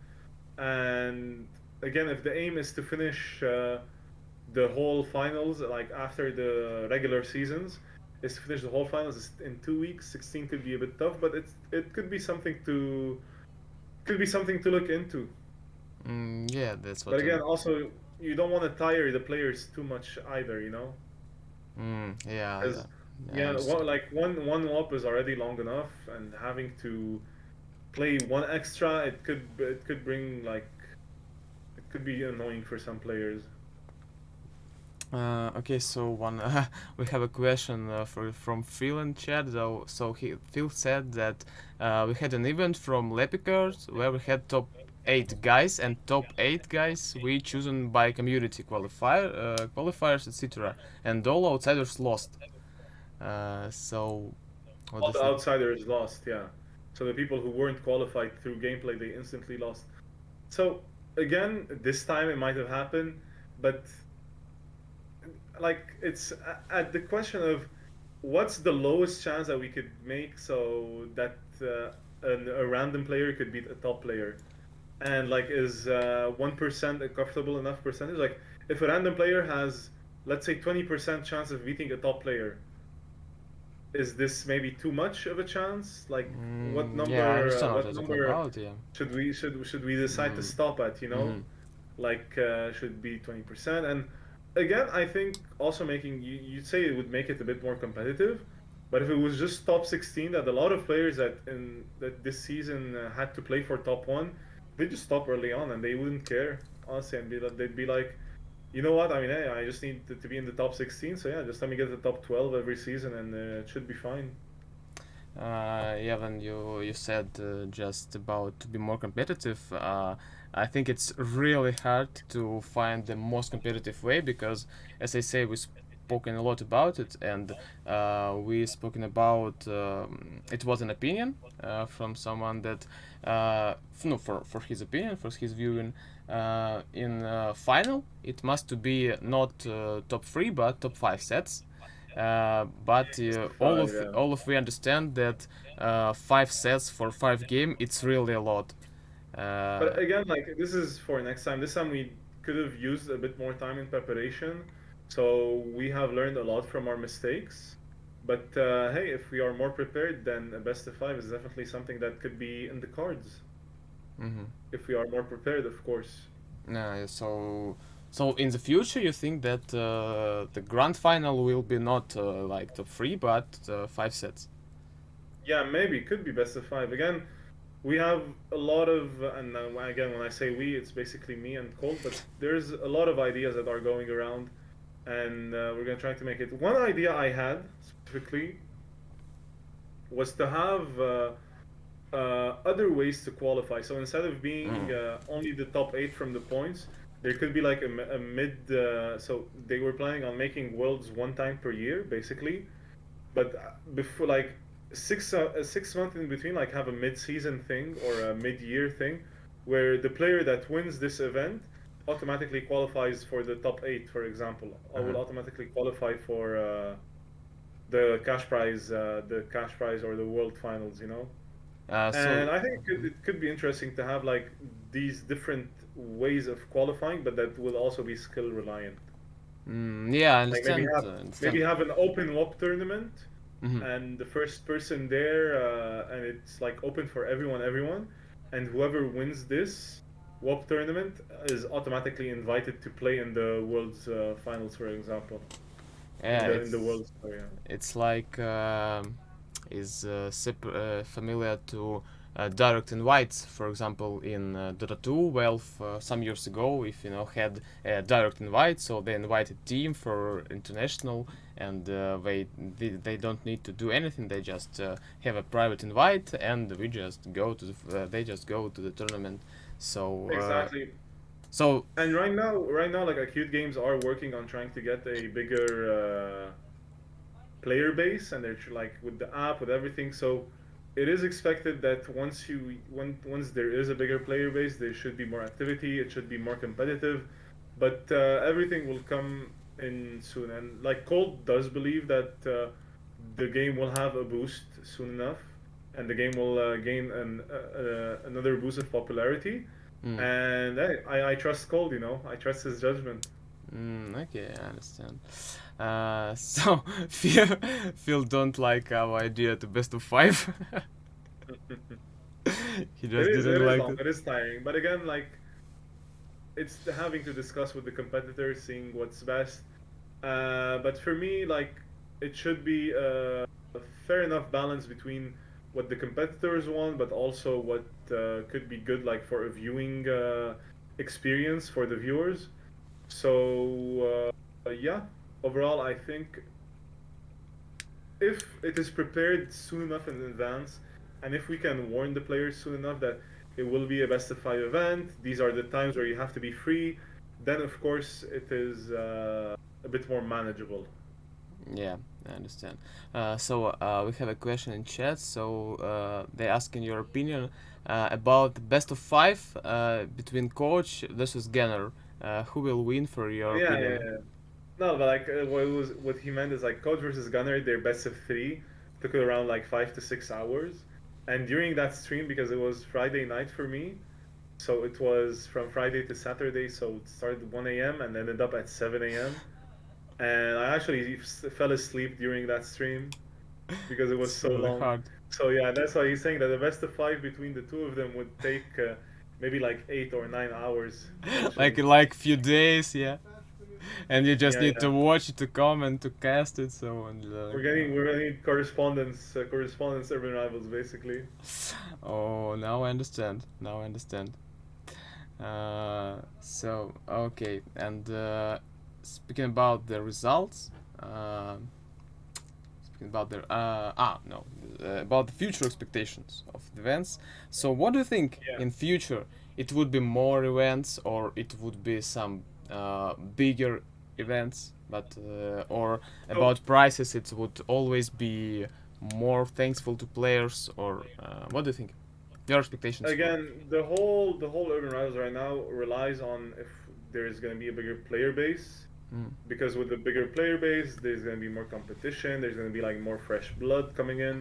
And again, if the aim is to finish the whole finals, like after the regular seasons, is to finish the whole finals in 2 weeks. 16 could be a bit tough, but it could be something to look into. Yeah, that's But what again, also you don't want to tire the players too much either, you know? yeah, yeah, Because I yeah, understand. like one WAP is already long enough, and having to play one extra, it could bring like it could be annoying for some players. Okay, so one we have a question from Phil in chat. So Phil said that we had an event from Lepicard where we had top 8 guys and top 8 guys we chosen by community qualifiers etc. And all outsiders lost. So what do All you the think? outsiders lost, yeah. So the people who weren't qualified through gameplay, they instantly lost. So again, this time it might have happened, but like it's at the question of what's the lowest chance that we could make so that a random player could beat a top player, and like is 1% a comfortable enough percentage? Like if a random player has, let's say, 20% chance of beating a top player, is this maybe too much of a chance? Like Yeah, I understand what what you're talking number about. Yeah. should we decide to Mm, stop at, you know? mm-hmm. Like should be 20%. And again, I think also making you'd say it would make it a bit more competitive, but if it was just top 16, that a lot of players that this season had to play for top one, they just stop early on and they wouldn't care honestly, and they'd be like, you know what? I mean, hey, I just need to be in the top 16, so yeah, just let me get the top 12 every season, and it should be fine. Yeah, when you said just about to be more competitive, I think it's really hard to find the most competitive way because, as I say, we've spoken a lot about it, and we spoken about it was an opinion from someone that no, for his opinion, for his viewing. In final, it must to be not top three but top five sets, but Best of five, yeah. all of we understand that five sets for five game it's really a lot. But Uh, again, like this is for next time. This time we could have used a bit more time in preparation, so we have learned a lot from our mistakes. But hey, if we are more prepared, then a best of five is definitely something that could be in the cards. mhm. If we are more prepared, of course. So in the future, you think that the grand final will be not like top three, but five sets. Yeah, maybe could be best of five. Again, we have a lot of, and again, when I say we, it's basically me and Colt. But there's a lot of ideas that are going around, and we're gonna try to make it. One idea I had specifically was to have other ways to qualify. So instead of being Mm. only the top eight from the points, there could be like a mid. So they were planning on making worlds one time per year, basically. But before, like 6 months in between, like have a mid-season thing or a mid-year thing, where the player that wins this event automatically qualifies for the top eight, for example, or Uh-huh. will automatically qualify for the cash prize or the world finals, you know. So And I think it could be interesting to have like these different ways of qualifying, but that will also be skill reliant. yeah, I Like understand. maybe Understand. have an open WOP tournament, Hmm. and the first person there, and it's like open for everyone, and whoever wins this WOP tournament is automatically invited to play in the world's finals, for example, Yeah, in the it's world's story. Yeah. it's like is familiar to direct invites. For example, in Dota 2, Valve some years ago, if you know, had a direct invite, so they invited team for international, and they don't need to do anything. They just have a private invite, and we just go to they just go to the tournament. So Exactly. so And right now, like Acute Games are working on trying to get a bigger player base, and they're like with the app with everything. So it is expected that once there is a bigger player base, there should be more activity. It should be more competitive, but everything will come in soon. And like Colt does believe that the game will have a boost soon enough, and the game will gain another boost of popularity. mm, And hey, I trust Colt. I trust his judgment. okay, I understand. So Phil, Phil don't like our idea to best of five. He It just is didn't it is like long, it. it is tiring, but again, like it's having to discuss with the competitors, seeing what's best. But for me, like it should be a fair enough balance between what the competitors want, but also what could be good, like for a viewing experience for the viewers. So yeah, overall, I think if it is prepared soon enough in advance, and if we can warn the players soon enough that it will be a best of five event, these are the times where you have to be free, then of course it is a bit more manageable. Yeah, I understand. So we have a question in chat. So they asking your opinion about the best of five between coach versus Gunner. Who will win for your Yeah, yeah, opinion? yeah. No, but like what he meant is like coach versus gunner, their best of three took it around like 5 to 6 hours, and during that stream because it was Friday night for me, so it was from Friday to Saturday, so it started 1 a.m. and ended up at 7 a.m. And I actually fell asleep during that stream because it was It's so really long. hard. So yeah, that's why he's saying that the best of five between the two of them would take maybe like 8 or 9 hours like potentially. like few days, yeah. and you just Yeah, need yeah. to watch it, to comment, to cast it. So and We're getting correspondence urban rivals basically. oh, now I understand. Now I understand. So okay, and speaking about the results, uh, speaking about the no, about the future expectations of the events. So what do you think Yeah. in future? It would be more events, or it would be some bigger events, but or So about prices, it would always be more thankful to players, or what do you think? Your expectations for it? again, the whole urban rivals right now relies on if there's going to be a bigger player base, Mm. because with the bigger player base, there's going to be more competition. There's going to be like more fresh blood coming in.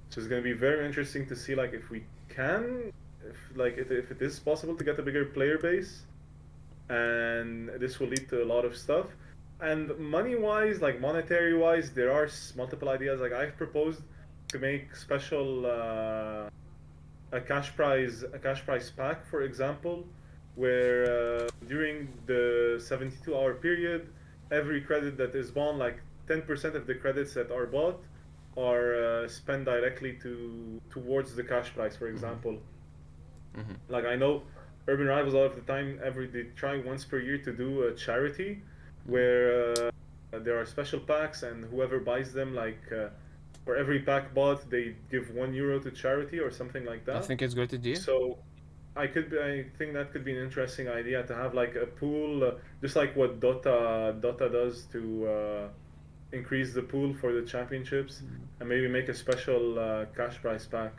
So it's going to be very interesting to see like if we can, if it is possible to get a bigger player base, and this will lead to a lot of stuff. And money wise, like monetary wise, there are multiple ideas. Like I've proposed to make special a cash prize pack, for example, where during the 72-hour period, every credit that is bought, like 10% of the credits that are bought, are spent directly towards the cash prize, for Mm-hmm. example. Mm-hmm. Like I know Urban Rivals, a lot of the time, they try once per year to do a charity where there are special packs, and whoever buys them, like for every pack bought, they give €1 to charity or something like I that. think it's a great idea. So I think that could be an interesting idea to have like a pool, just like what Dota does to increase the pool for the championships, and maybe make a special cash prize pack.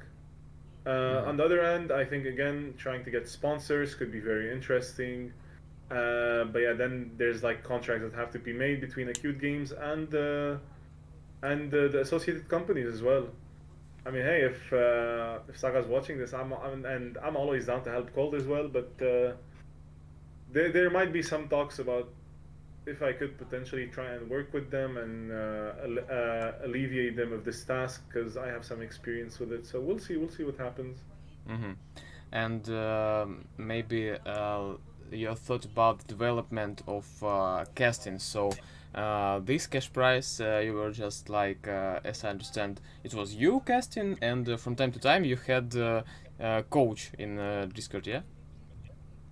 Mm-hmm. On the other hand, I think again trying to get sponsors could be very interesting. But yeah, then there's like contracts that have to be made between Acute Games and the associated companies as well. I mean, hey, if Saga's watching this, I'm always down to help Cold as well. But there might be some talks about if I could potentially try and work with them and alleviate them of this task, because I have some experience with it. So we'll see. We'll see what happens. Mm-hmm. And maybe your thought about the development of casting. So this cash prize, you were just like, as I understand, it was you casting, and from time to time you had coach in Discord, yeah.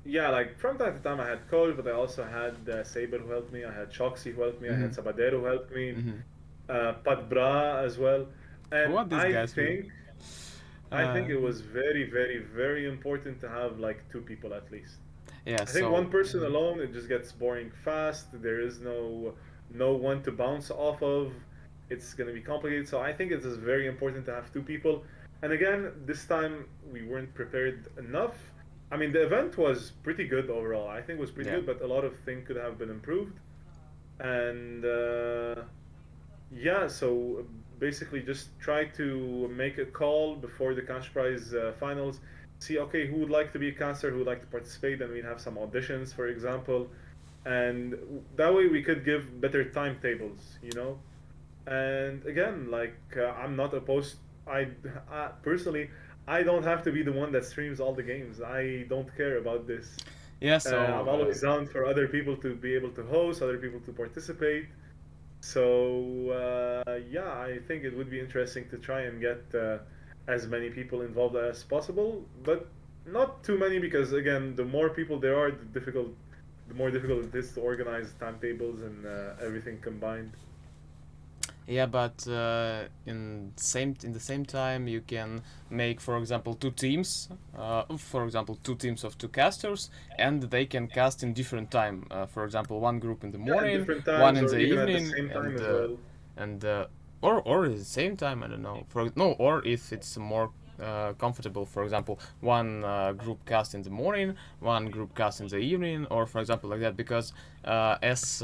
Yeah, like from time to time I had Cole, but I also had Saber who helped me. I had Choxy who helped me. I had Mm-hmm. Sabadero who helped me. Mm-hmm. Pat Bra as well. And What these guys will? I Uh, think it was very, very, very important to have like two people at least. yeah. I think So. one person alone, it just gets boring fast. There is no one to bounce off of. It's gonna be complicated. So I think it is very important to have two people. And again, this time we weren't prepared enough. I mean, the event was pretty good overall. I think it was pretty Yeah. good, but a lot of things could have been improved. And yeah, so basically just try to make a call before the cash prize finals. See, okay, who would like to be a caster, who would like to participate, and we'd have some auditions, for example. And that way we could give better timetables, you know? And again, like, I'm not opposed. I personally, I don't have to be the one that streams all the games. I don't care about this. Yeah. I'm So. always down for other people to be able to host, other people to participate. So yeah, I think it would be interesting to try and get as many people involved as possible, but not too many, because again, the more people there are, the more difficult it is to organize timetables and everything combined. Yeah, but in the same time you can make, for example, two teams. For example, two teams of two casters, and they can cast in different time. For example, one group in the Yeah, at morning, different one times in or the even at the evening, same time as well. and or at the same time. I don't know. For no, or if it's more comfortable. For example, one group cast in the morning, one group cast in the evening, or for example like that. Because as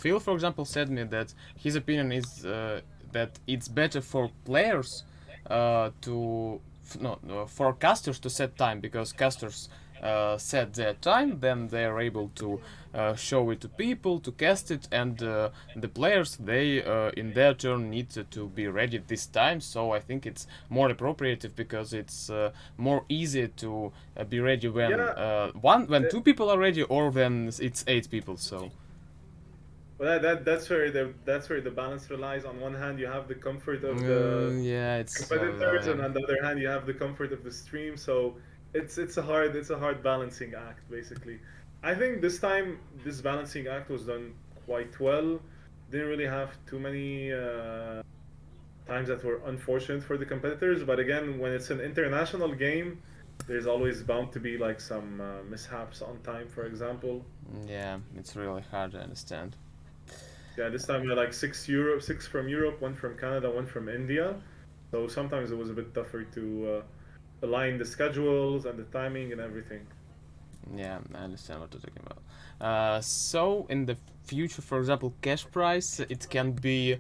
Phil, for example, said me that his opinion is that it's better for players to no, for casters to set time, because casters set their time, then they are able to show it to people, to cast it, and the players, they in their turn need to be ready this time. So I think it's more appropriate because it's more easy to be ready when Yeah, when uh, two people are ready or when it's eight people. So well, that's where the balance relies. On one hand, you have the comfort of the yeah, it's competitors, yeah. and on the other hand, you have the comfort of the stream. So it's a hard balancing act, basically. I think this time this balancing act was done quite well. Didn't really have too many times that were unfortunate for the competitors, but again, when it's an international game, there's always bound to be like some mishaps on time, for example. Yeah, it's really hard to understand. Yeah, this time we had like six from Europe, one from Canada, one from India. So sometimes it was a bit tougher to align the schedules and the timing and everything. Yeah, I understand what you're talking about. So in the future, for example, cash prize, it can be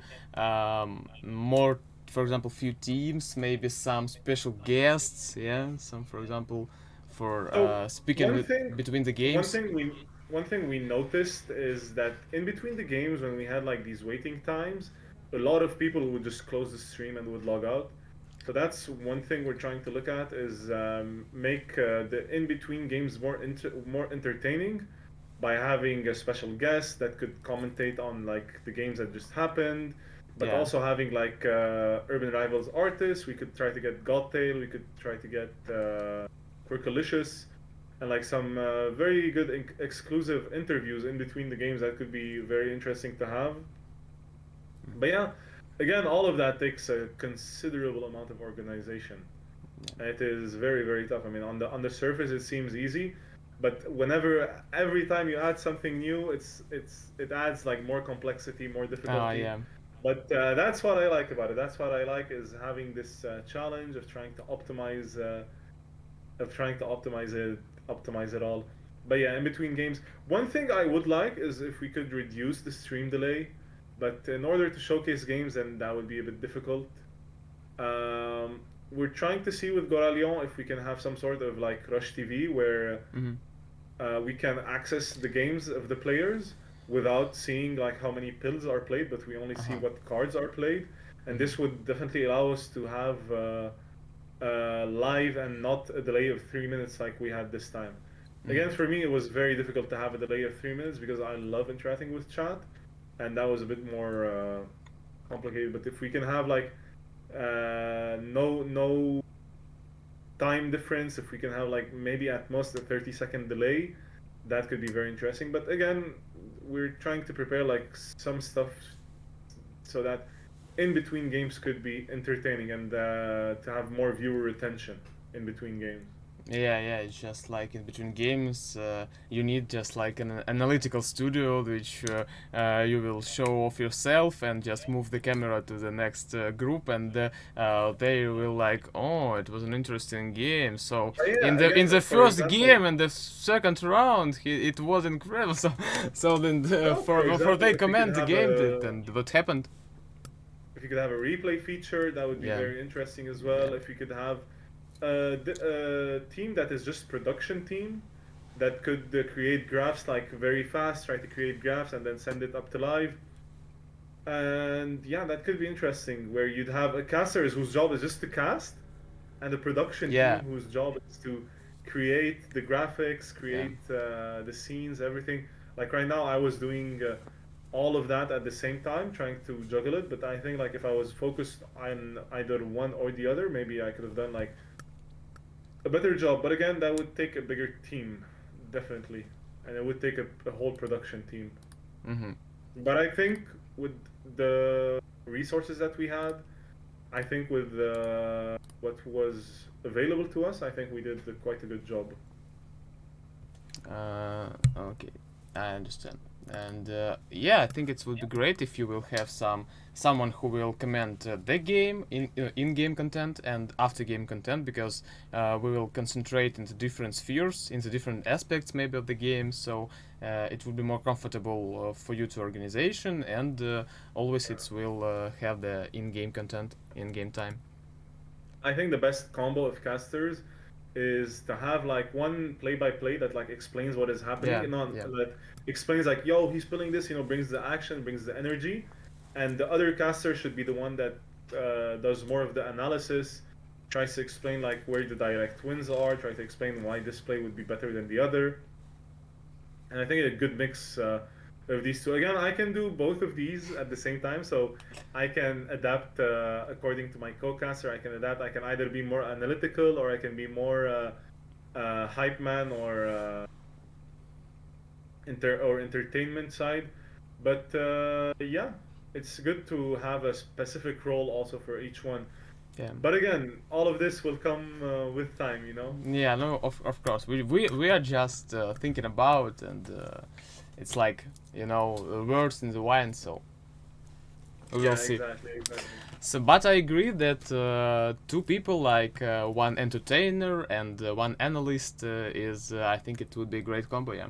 more, for example, few teams, maybe some special guests. Yeah, some, for example, for So speaking one with thing, between the one games. thing we one thing we noticed is that in between the games, when we had like these waiting times, a lot of people would just close the stream and would log out. So that's one thing we're trying to look at is make the in between games more entertaining by having a special guest that could commentate on like the games that just happened, but Yeah, also having like Urban Rivals artists. We could try to get Godtail. We could try to get Quirkalicious, and like some very good exclusive interviews in between the games that could be very interesting to have. But yeah, again, all of that takes a considerable amount of organization. It is very, very tough. I mean, on the surface, it seems easy, but every time you add something new, it adds like more complexity, more difficulty. yeah, But that's what I like about it. That's what I like is having this challenge of trying to optimize it all. But yeah, in between games, one thing I would like is if we could reduce the stream delay. But in order to showcase games, then that would be a bit difficult. We're trying to see with Goralion if we can have some sort of like Rush TV where mm-hmm. we can access the games of the players without seeing like how many pills are played, but we only see Uh-huh. what cards are played, and Mm-hmm. this would definitely allow us to have live and not a delay of 3 minutes like we had this time. Mm-hmm. Again, for me, it was very difficult to have a delay of 3 minutes because I love interacting with chat, and that was a bit more complicated. But if we can have like no time difference, if we can have like maybe at most a 30-second delay, that could be very interesting. But again, we're trying to prepare like some stuff so that in between games could be entertaining and to have more viewer retention in between games. Yeah, yeah, it's just like in between games, you need just like an analytical studio which you will show off yourself and just move the camera to the next group, and they will like, oh, it was an interesting game. So But in yeah, the again, for first example, game and the second round, it was incredible. So then no, for for example, they comment the game, and what happened? if you could have a replay feature, that would be Yeah, very interesting as yeah, well. If you could have a team that is just production team that could create graphs like very fast, try to create graphs and then send it up to live. And yeah, that could be interesting where you'd have a casters whose job is just to cast and a production yeah, team whose job is to create the graphics, yeah. create the scenes, everything. Like right now, I was doing all of that at the same time, trying to juggle it. But I think like if I was focused on either one or the other, maybe I could have done like a better job. But again, that would take a bigger team, definitely, and it would take a whole production team. Mm-hmm. But I think with the resources that we had, I think with what was available to us, I think we did quite a good job. Okay, I understand. And yeah, I think it would be great if you will have someone who will comment the game in-game content and after-game content, because we will concentrate into different spheres, into different aspects maybe of the game. So it will be more comfortable for you to organization, and always it will have the in-game content in-game time. I think the best combo of casters is to have like one play-by-play that like explains what is happening, Yeah, and not yeah. that explains like, yo, he's pulling this, brings the action, brings the energy, and the other caster should be the one that does more of the analysis, tries to explain like where the direct wins are, try to explain why this play would be better than the other. And I think a good mix of these two. Again, I can do both of these at the same time, so I can adapt according to my co-caster. I can adapt. I can either be more analytical, or I can be more hype man, or entertainment side. But yeah, it's good to have a specific role also for each one. Yeah. But again, all of this will come with time. Yeah, no, of course. We are just thinking about, and it's like, words in the wine, so we will Yeah, see. exactly, exactly. So, but I agree that two people, like one entertainer and one analyst, I think it would be a great combo, yeah.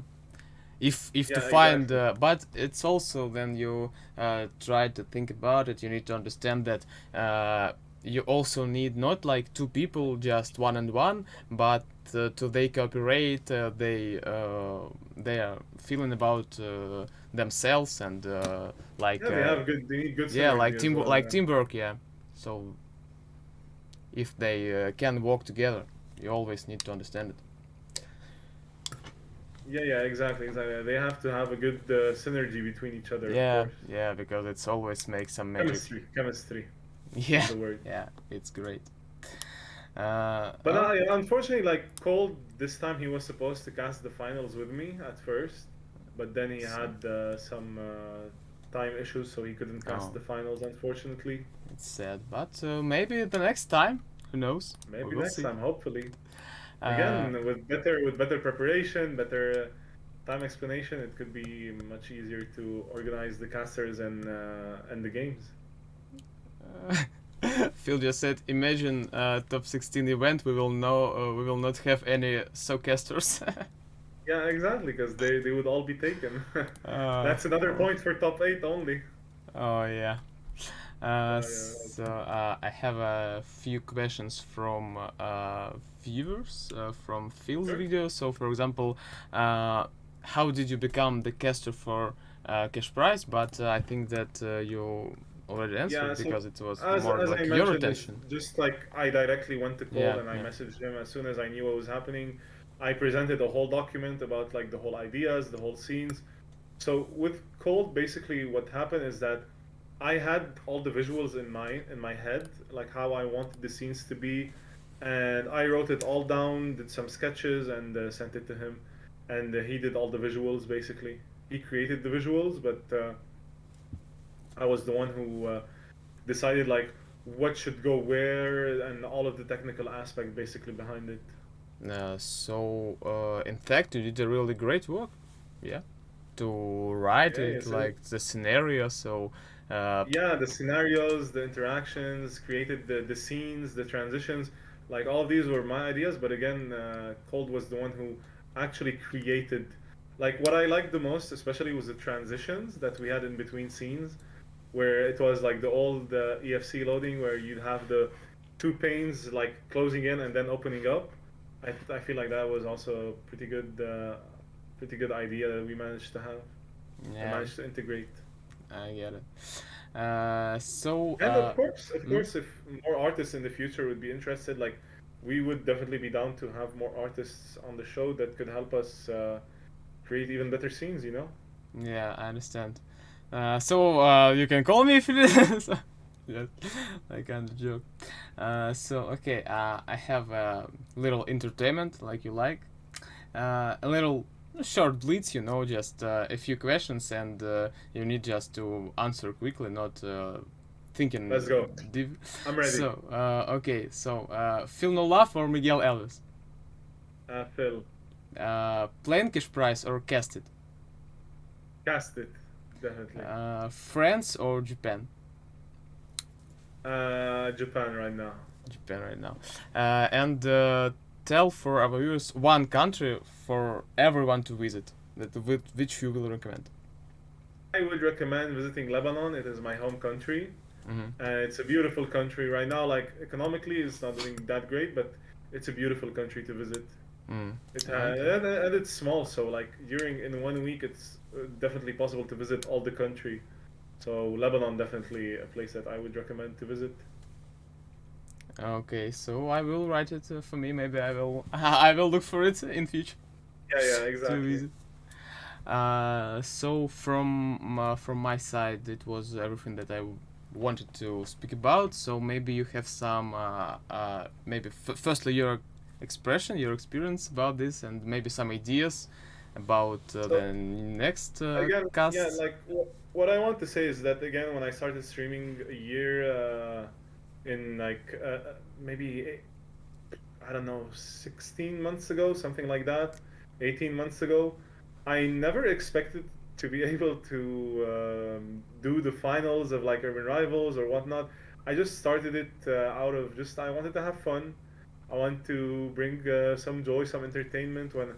If to Yeah, find, exactly. but it's also when you try to think about it, you need to understand that you also need not like two people just one and one, but to they cooperate, they are feeling about themselves, and like Yeah, they need good yeah, synergy as well. like Yeah. teamwork, yeah. So if they can work together, you always need to understand it. Yeah, yeah, exactly, exactly. They have to have a good synergy between each other, of Yeah, course. yeah, because it's always makes some magic. Chemistry, chemistry is Yeah, the word. yeah, it's great. But Oh, unfortunately, like Cole, this time he was supposed to cast the finals with me at first, but then he so, had some time issues, so he couldn't cast oh, the finals, unfortunately. it's sad, but maybe the next time, who knows? We Maybe will next see. time, hopefully. Uh, Again, with better preparation, better time explanation, it could be much easier to organize the casters and the games. Phil just said, imagine top 16 event. We will know. We will not have any soulcasters. Yeah, exactly, because they would all be taken. That's another Oh, point for top 8 only. oh yeah. Yeah. So I have a few questions from viewers from Phil's Sure. video. So, for example, how did you become the caster for Cash Prize? But I think that you already Yeah, answered so because it was as more as I like your mentioned, it's attention. just like I directly went to Cole Yeah, and I yeah. messaged him as soon as I knew what was happening. I presented a whole document about like the whole ideas, the whole scenes. So with Cold, basically what happened is that I had all the visuals in my head, like how I wanted the scenes to be, and I wrote it all down, did some sketches, and sent it to him, and he did all the visuals. Basically, he created the visuals, but I was the one who decided like what should go where and all of the technical aspect basically behind it. In fact, you did a really great work. Yeah, to write Yeah, it yes, like the scenario. So, uh, yeah, the scenarios, the interactions, created the scenes, the transitions, like all of these were my ideas. But again, Cold was the one who actually created. Like what I liked the most, especially, was the transitions that we had in between scenes, where it was like the old EFC loading, where you'd have the two panes like closing in and then opening up. I feel like that was also a pretty good idea that we managed to have and yeah, managed to integrate. I get it. Uh, so, And uh, of mm, course, if more artists in the future would be interested, like we would definitely be down to have more artists on the show that could help us create even better scenes. yeah, I understand. You can call me if it is. Yes, I kind of joke. Okay, I have a little entertainment like you like. A little short blitz, just a few questions, and you need just to answer quickly, not Let's thinking go. deep. I'm ready. Phil No Love or Miguel Elvis? Phil, Plain Cash Price or Cast It? cast it, definitely. France or Japan? Japan right now. Japan right now. And tell for our viewers one country for everyone to visit, with which you will recommend. I would recommend visiting Lebanon. It is my home country. Mm-hmm. It's a beautiful country right now. Like economically, it's not doing that great, but it's a beautiful country to visit. Mm. It has, Okay. and it's small, so like during in 1 week, it's definitely possible to visit all the country. So Lebanon definitely a place that I would recommend to visit. Okay, so I will write it for me. Maybe I will I will look for it in future Yeah, yeah, to exactly. visit. So from my side, it was everything that wanted to speak about. So maybe you have some maybe firstly your expression, your experience about this, and maybe some ideas about So the next again, yeah, cast. like what I want to say is that again, when I started streaming a year in like maybe I don't know, 16 months ago, something like that, 18 months ago. I never expected to be able to do the finals of like Urban Rivals or whatnot. I just started it out of just, I wanted to have fun. I want to bring some joy, some entertainment when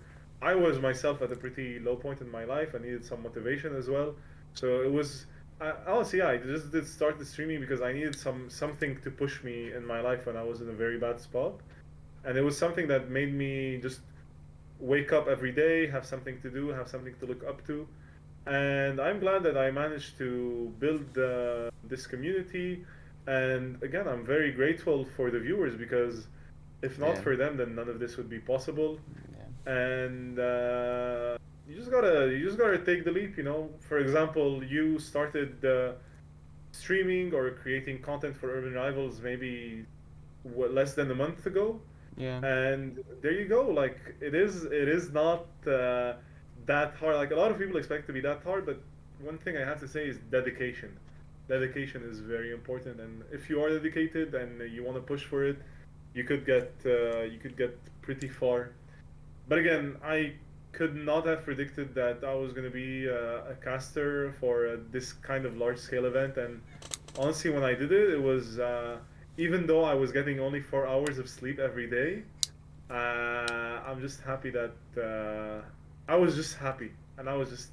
I was myself at a pretty low point in my life. I needed some motivation as well. So it was, honestly, yeah, I just did start the streaming because I needed something to push me in my life when I was in a very bad spot, and it was something that made me just wake up every day, have something to do, have something to look up to. And I'm glad that I managed to build this community. And again, I'm very grateful for the viewers because if not Yeah, for them, then none of this would be possible. yeah, And you just gotta take the leap. For example, you started streaming or creating content for Urban Rivals maybe less than a month ago, yeah, and there you go. Like it is not that hard. Like a lot of people expect to be that hard, but one thing I have to say is dedication. Dedication is very important, and if you are dedicated and you want to push for it, you could get pretty far. But again, I could not have predicted that I was going to be a caster for this kind of large scale event. And honestly, when I did it, it was even though I was getting only 4 hours of sleep every day. I'm just happy that I was just happy, and I was just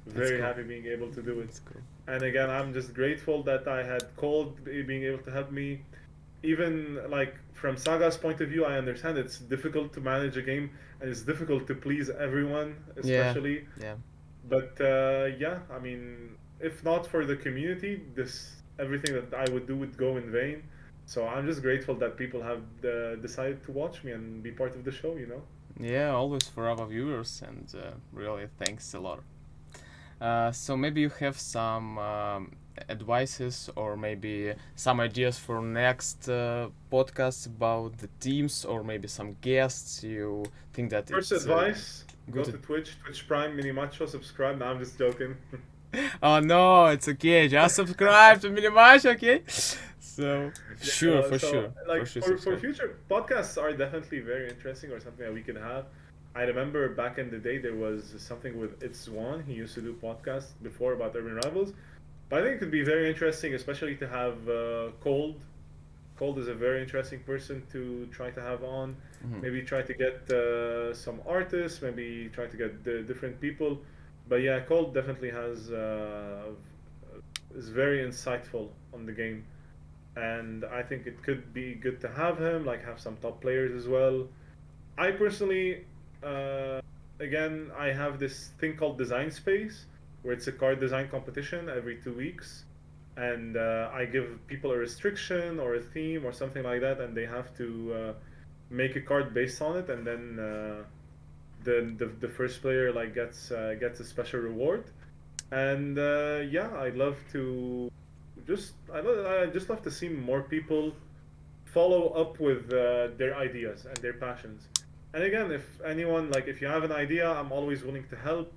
it's very cool. happy being able to do it. It's cool. And again, I'm just grateful that I had Cold being able to help me. Even like from Saga's point of view, I understand it's difficult to manage a game and it's difficult to please everyone, Yeah, especially. yeah. But yeah, I mean, if not for the community, this everything that I would do would go in vain. So I'm just grateful that people have decided to watch me and be part of the show. Yeah, always for our viewers, and really thanks a lot. So maybe you have some advices or maybe some ideas for next podcasts about the teams or maybe some guests you think that First it's advice: go good. to Twitch, Twitch Prime, Mini Macho, subscribe. No, I'm just joking. Oh no, it's okay. Just subscribe to Mini Macho, okay? So Yeah, sure, no, so for like sure for subscribe. future podcasts are definitely very interesting or something that we could have. I remember back in the day there was something with It's One. He used to do podcasts before about Urban Rivals, but I think it could be very interesting, especially to have Cold. Cold is a very interesting person to try to have on. Hmm. Maybe try to get some artists. Maybe try to get different people. But yeah, Cold definitely has is very insightful on the game, and I think it could be good to have him, like have some top players as well. I personally, uh, again, I have this thing called Design Space, where it's a card design competition every 2 weeks, and I give people a restriction or a theme or something like that, and they have to make a card based on it, and then the first player like gets a special reward. And yeah, I'd love to I just love to see more people follow up with their ideas and their passions. And again, if anyone like if you have an idea, I'm always willing to help.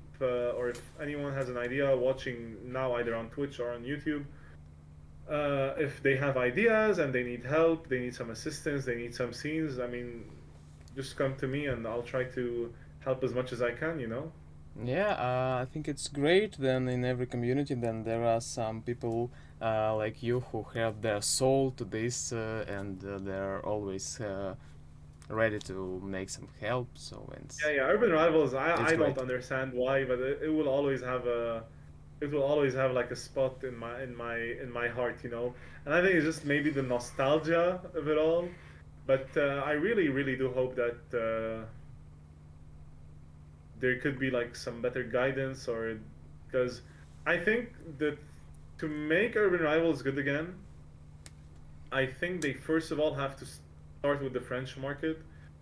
Or if anyone has an idea watching now either on Twitch or on YouTube, if they have ideas and they need help, they need some assistance, they need some scenes. I mean, just come to me and I'll try to help as much as I can. Yeah, I think it's great. Then in every community, then there are some people like you who have their soul to this, and they're always ready to make some help. So Yeah, yeah. Urban Rivals, it's I don't great. understand why, but it will always have like a spot in my heart. And I think it's just maybe the nostalgia of it all. But I really, really do hope that there could be like some better guidance, or because I think that to make Urban Rivals good again, I think they first of all have to start with the French market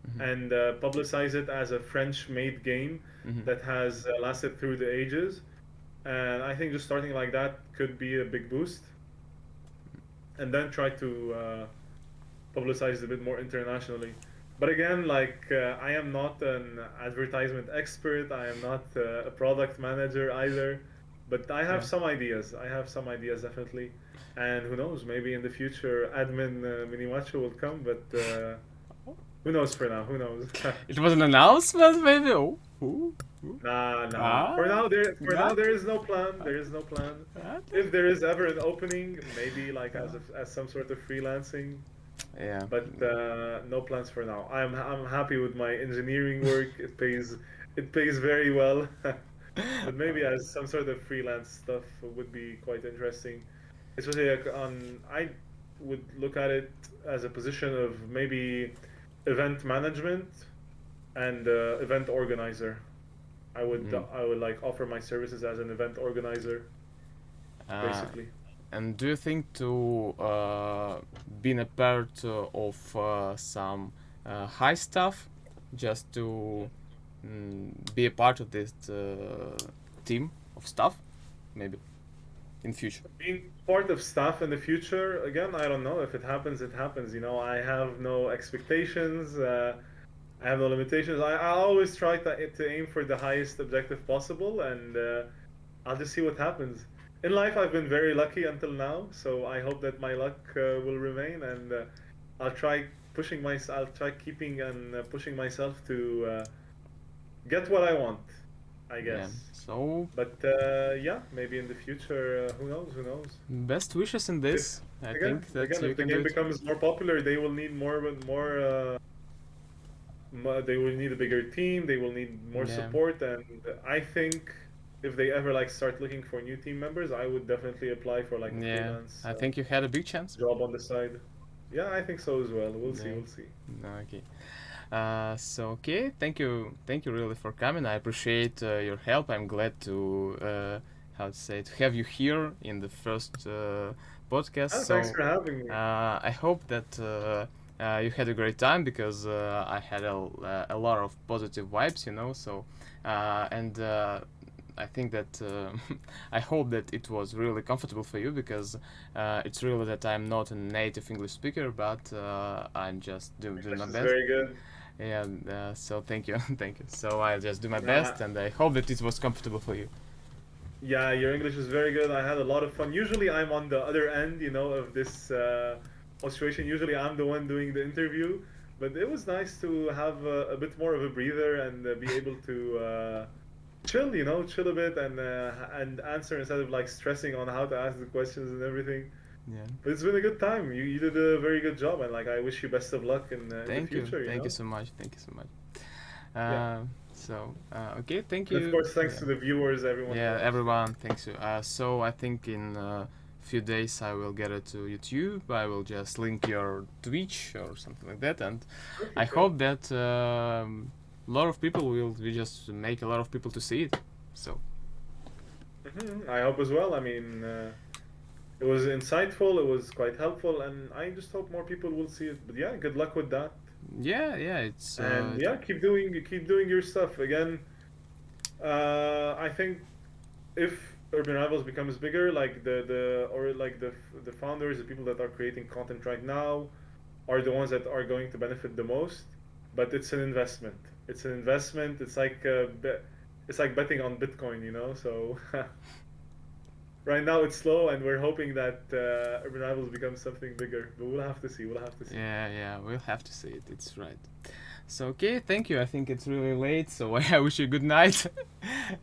Mm-hmm. and publicize it as a French-made game Mm-hmm. that has lasted through the ages. And I think just starting like that could be a big boost. And then try to publicize it a bit more internationally. But again, like I am not an advertisement expert. I am not a product manager either. But I have Yeah. some ideas. I have some ideas definitely. And who knows? Maybe in the future, admin Mini Macho will come. But who knows for now? Who knows? It was an announcement, maybe. Oh. Ooh. Ooh. Nah, nah. Ah. For now Got. there is no plan. There is no plan. Got. If there is ever an opening, maybe like as some sort of freelancing, Yeah. but no plans for now. I'm happy with my engineering work. It pays very well. But maybe as some sort of freelance stuff would be quite interesting. Especially like I would look at it as a position of maybe event management and event organizer. Mm. I would like offer my services as an event organizer, Uh, basically. and do you think to being a part of some high stuff, just to be a part of this team of stuff, maybe in future? Being part of staff in the future, again, I don't know. If it happens, it happens. I have no expectations. I have no limitations. I always try to aim for the highest objective possible, and I'll just see what happens. In life, I've been very lucky until now, so I hope that my luck will remain, and I'll try I'll try keeping and pushing myself to get what I want, I Yeah. guess. So But yeah, maybe in the future, who knows? Who knows? best wishes in If this. I again, think that again, you if the can do game it. becomes more popular, they will need more. They will need a bigger team. They will need more Yeah. support, and I think if they ever like start looking for new team members, I would definitely apply for like a Yeah. freelance I think you had a big chance. job on the side. Yeah, I think so as well. We'll see. Yeah. We'll see. Okay. So okay, thank you really for coming. I appreciate your help. I'm glad to how to say to have you here in the first podcast. Ah, thanks So for having me. I hope that you had a great time because I had a lot of positive vibes, you know. So and I think that I hope that it was really comfortable for you because it's really that I'm not a native English speaker, but I'm just doing English my is best. very good. Yeah, so thank you, thank you. So I'll just do my Uh, best, and I hope that it was comfortable for you. yeah, your English is very good. I had a lot of fun. Usually, I'm on the other end, of this situation. Usually, I'm the one doing the interview, but it was nice to have a bit more of a breather and be able to chill, chill a bit and answer instead of like stressing on how to ask the questions and everything. Yeah. But it's been a good time. You did a very good job, and like I wish you best of luck in the future. Thank you so much, thank you so much. Yeah, Okay, thank and of you. course, thanks Yeah, to the viewers, everyone who yeah, watched. Yeah, everyone, thanks you. So I think in a few days I will get it to YouTube. I will just link your Twitch or something like that, and I perfect. Yeah. hope that a lot of people will we just make a lot of people to see it. So I hope as well. I mean, it was insightful. It was quite helpful, and I just hope more people will see it. But yeah, good luck with that. yeah, yeah, it's And yeah, keep doing your stuff. Again, I think if Urban Rivals becomes bigger, like the or like the founders, the people that are creating content right now, are the ones that are going to benefit the most. But it's an investment. It's an investment. It's like betting on Bitcoin. So right now it's slow, and we're hoping that Urban Rivals becomes something bigger. But we'll have to see. We'll have to see. yeah, yeah, we'll have to see it. It's right. So okay, thank you. I think it's really late, so I wish you good night.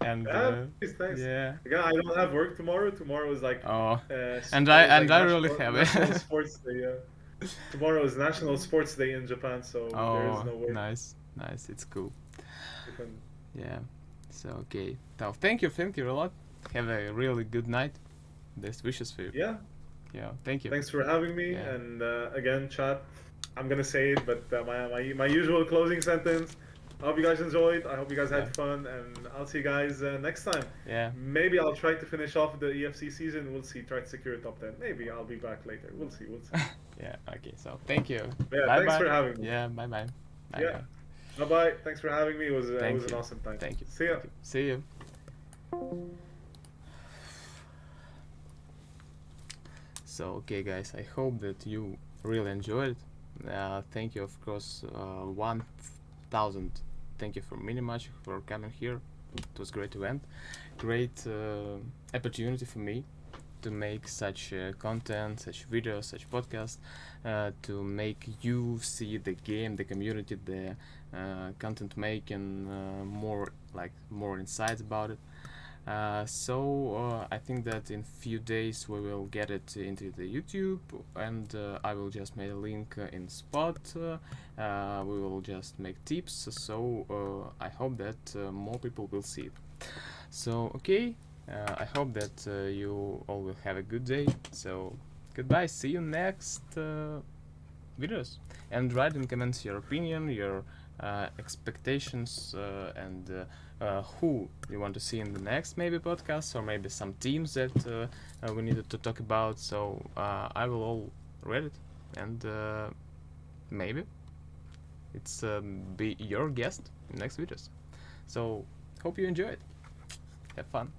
And Yeah, thanks, thanks. yeah. Again, I don't have work tomorrow. Oh, Tomorrow is like and I really have National it. Sports Day. Tomorrow is National Sports Day in Japan, so there is Oh, no work. nice, nice. It's cool. Different. Yeah. So okay. So thank you a lot. Have a really good night. Best wishes for you. Yeah, Yeah. Thank you. thanks for having me, Yeah. and again, chat. I'm gonna say it, but my usual closing sentence. I hope you guys enjoyed. I hope you guys Yeah. had fun, and I'll see you guys next time. Yeah. Maybe I'll try to finish off the EFC season. We'll see. Try to secure a top 10. Maybe I'll be back later. We'll see. We'll see. Yeah. Okay. So thank you. But yeah, Bye thanks bye. for having me. Yeah. Bye bye. Bye Yeah. bye. Bye bye. Thanks for having me. It Thank was an you. awesome time. Thank you. See ya. Thank you. See you. So okay, guys. I hope that you really enjoyed it. Thank you, of course. 1,000. Thank you for Mini Macho for coming here. It was great event. Great opportunity for me to make such content, such videos, such podcasts, to make you see the game, the community, the content making, more insights about it. So I think that in few days we will get it into the YouTube, and I will just make a link in spot. We will just make tips. So I hope that more people will see it. So okay, I hope that you all will have a good day. So goodbye. See you next videos, and write in comments your opinion, your expectations, and who you want to see in the next maybe podcast, or maybe some teams that we needed to talk about. So I will all read it, and maybe it's be your guest in next videos. So hope you enjoy it. Have fun.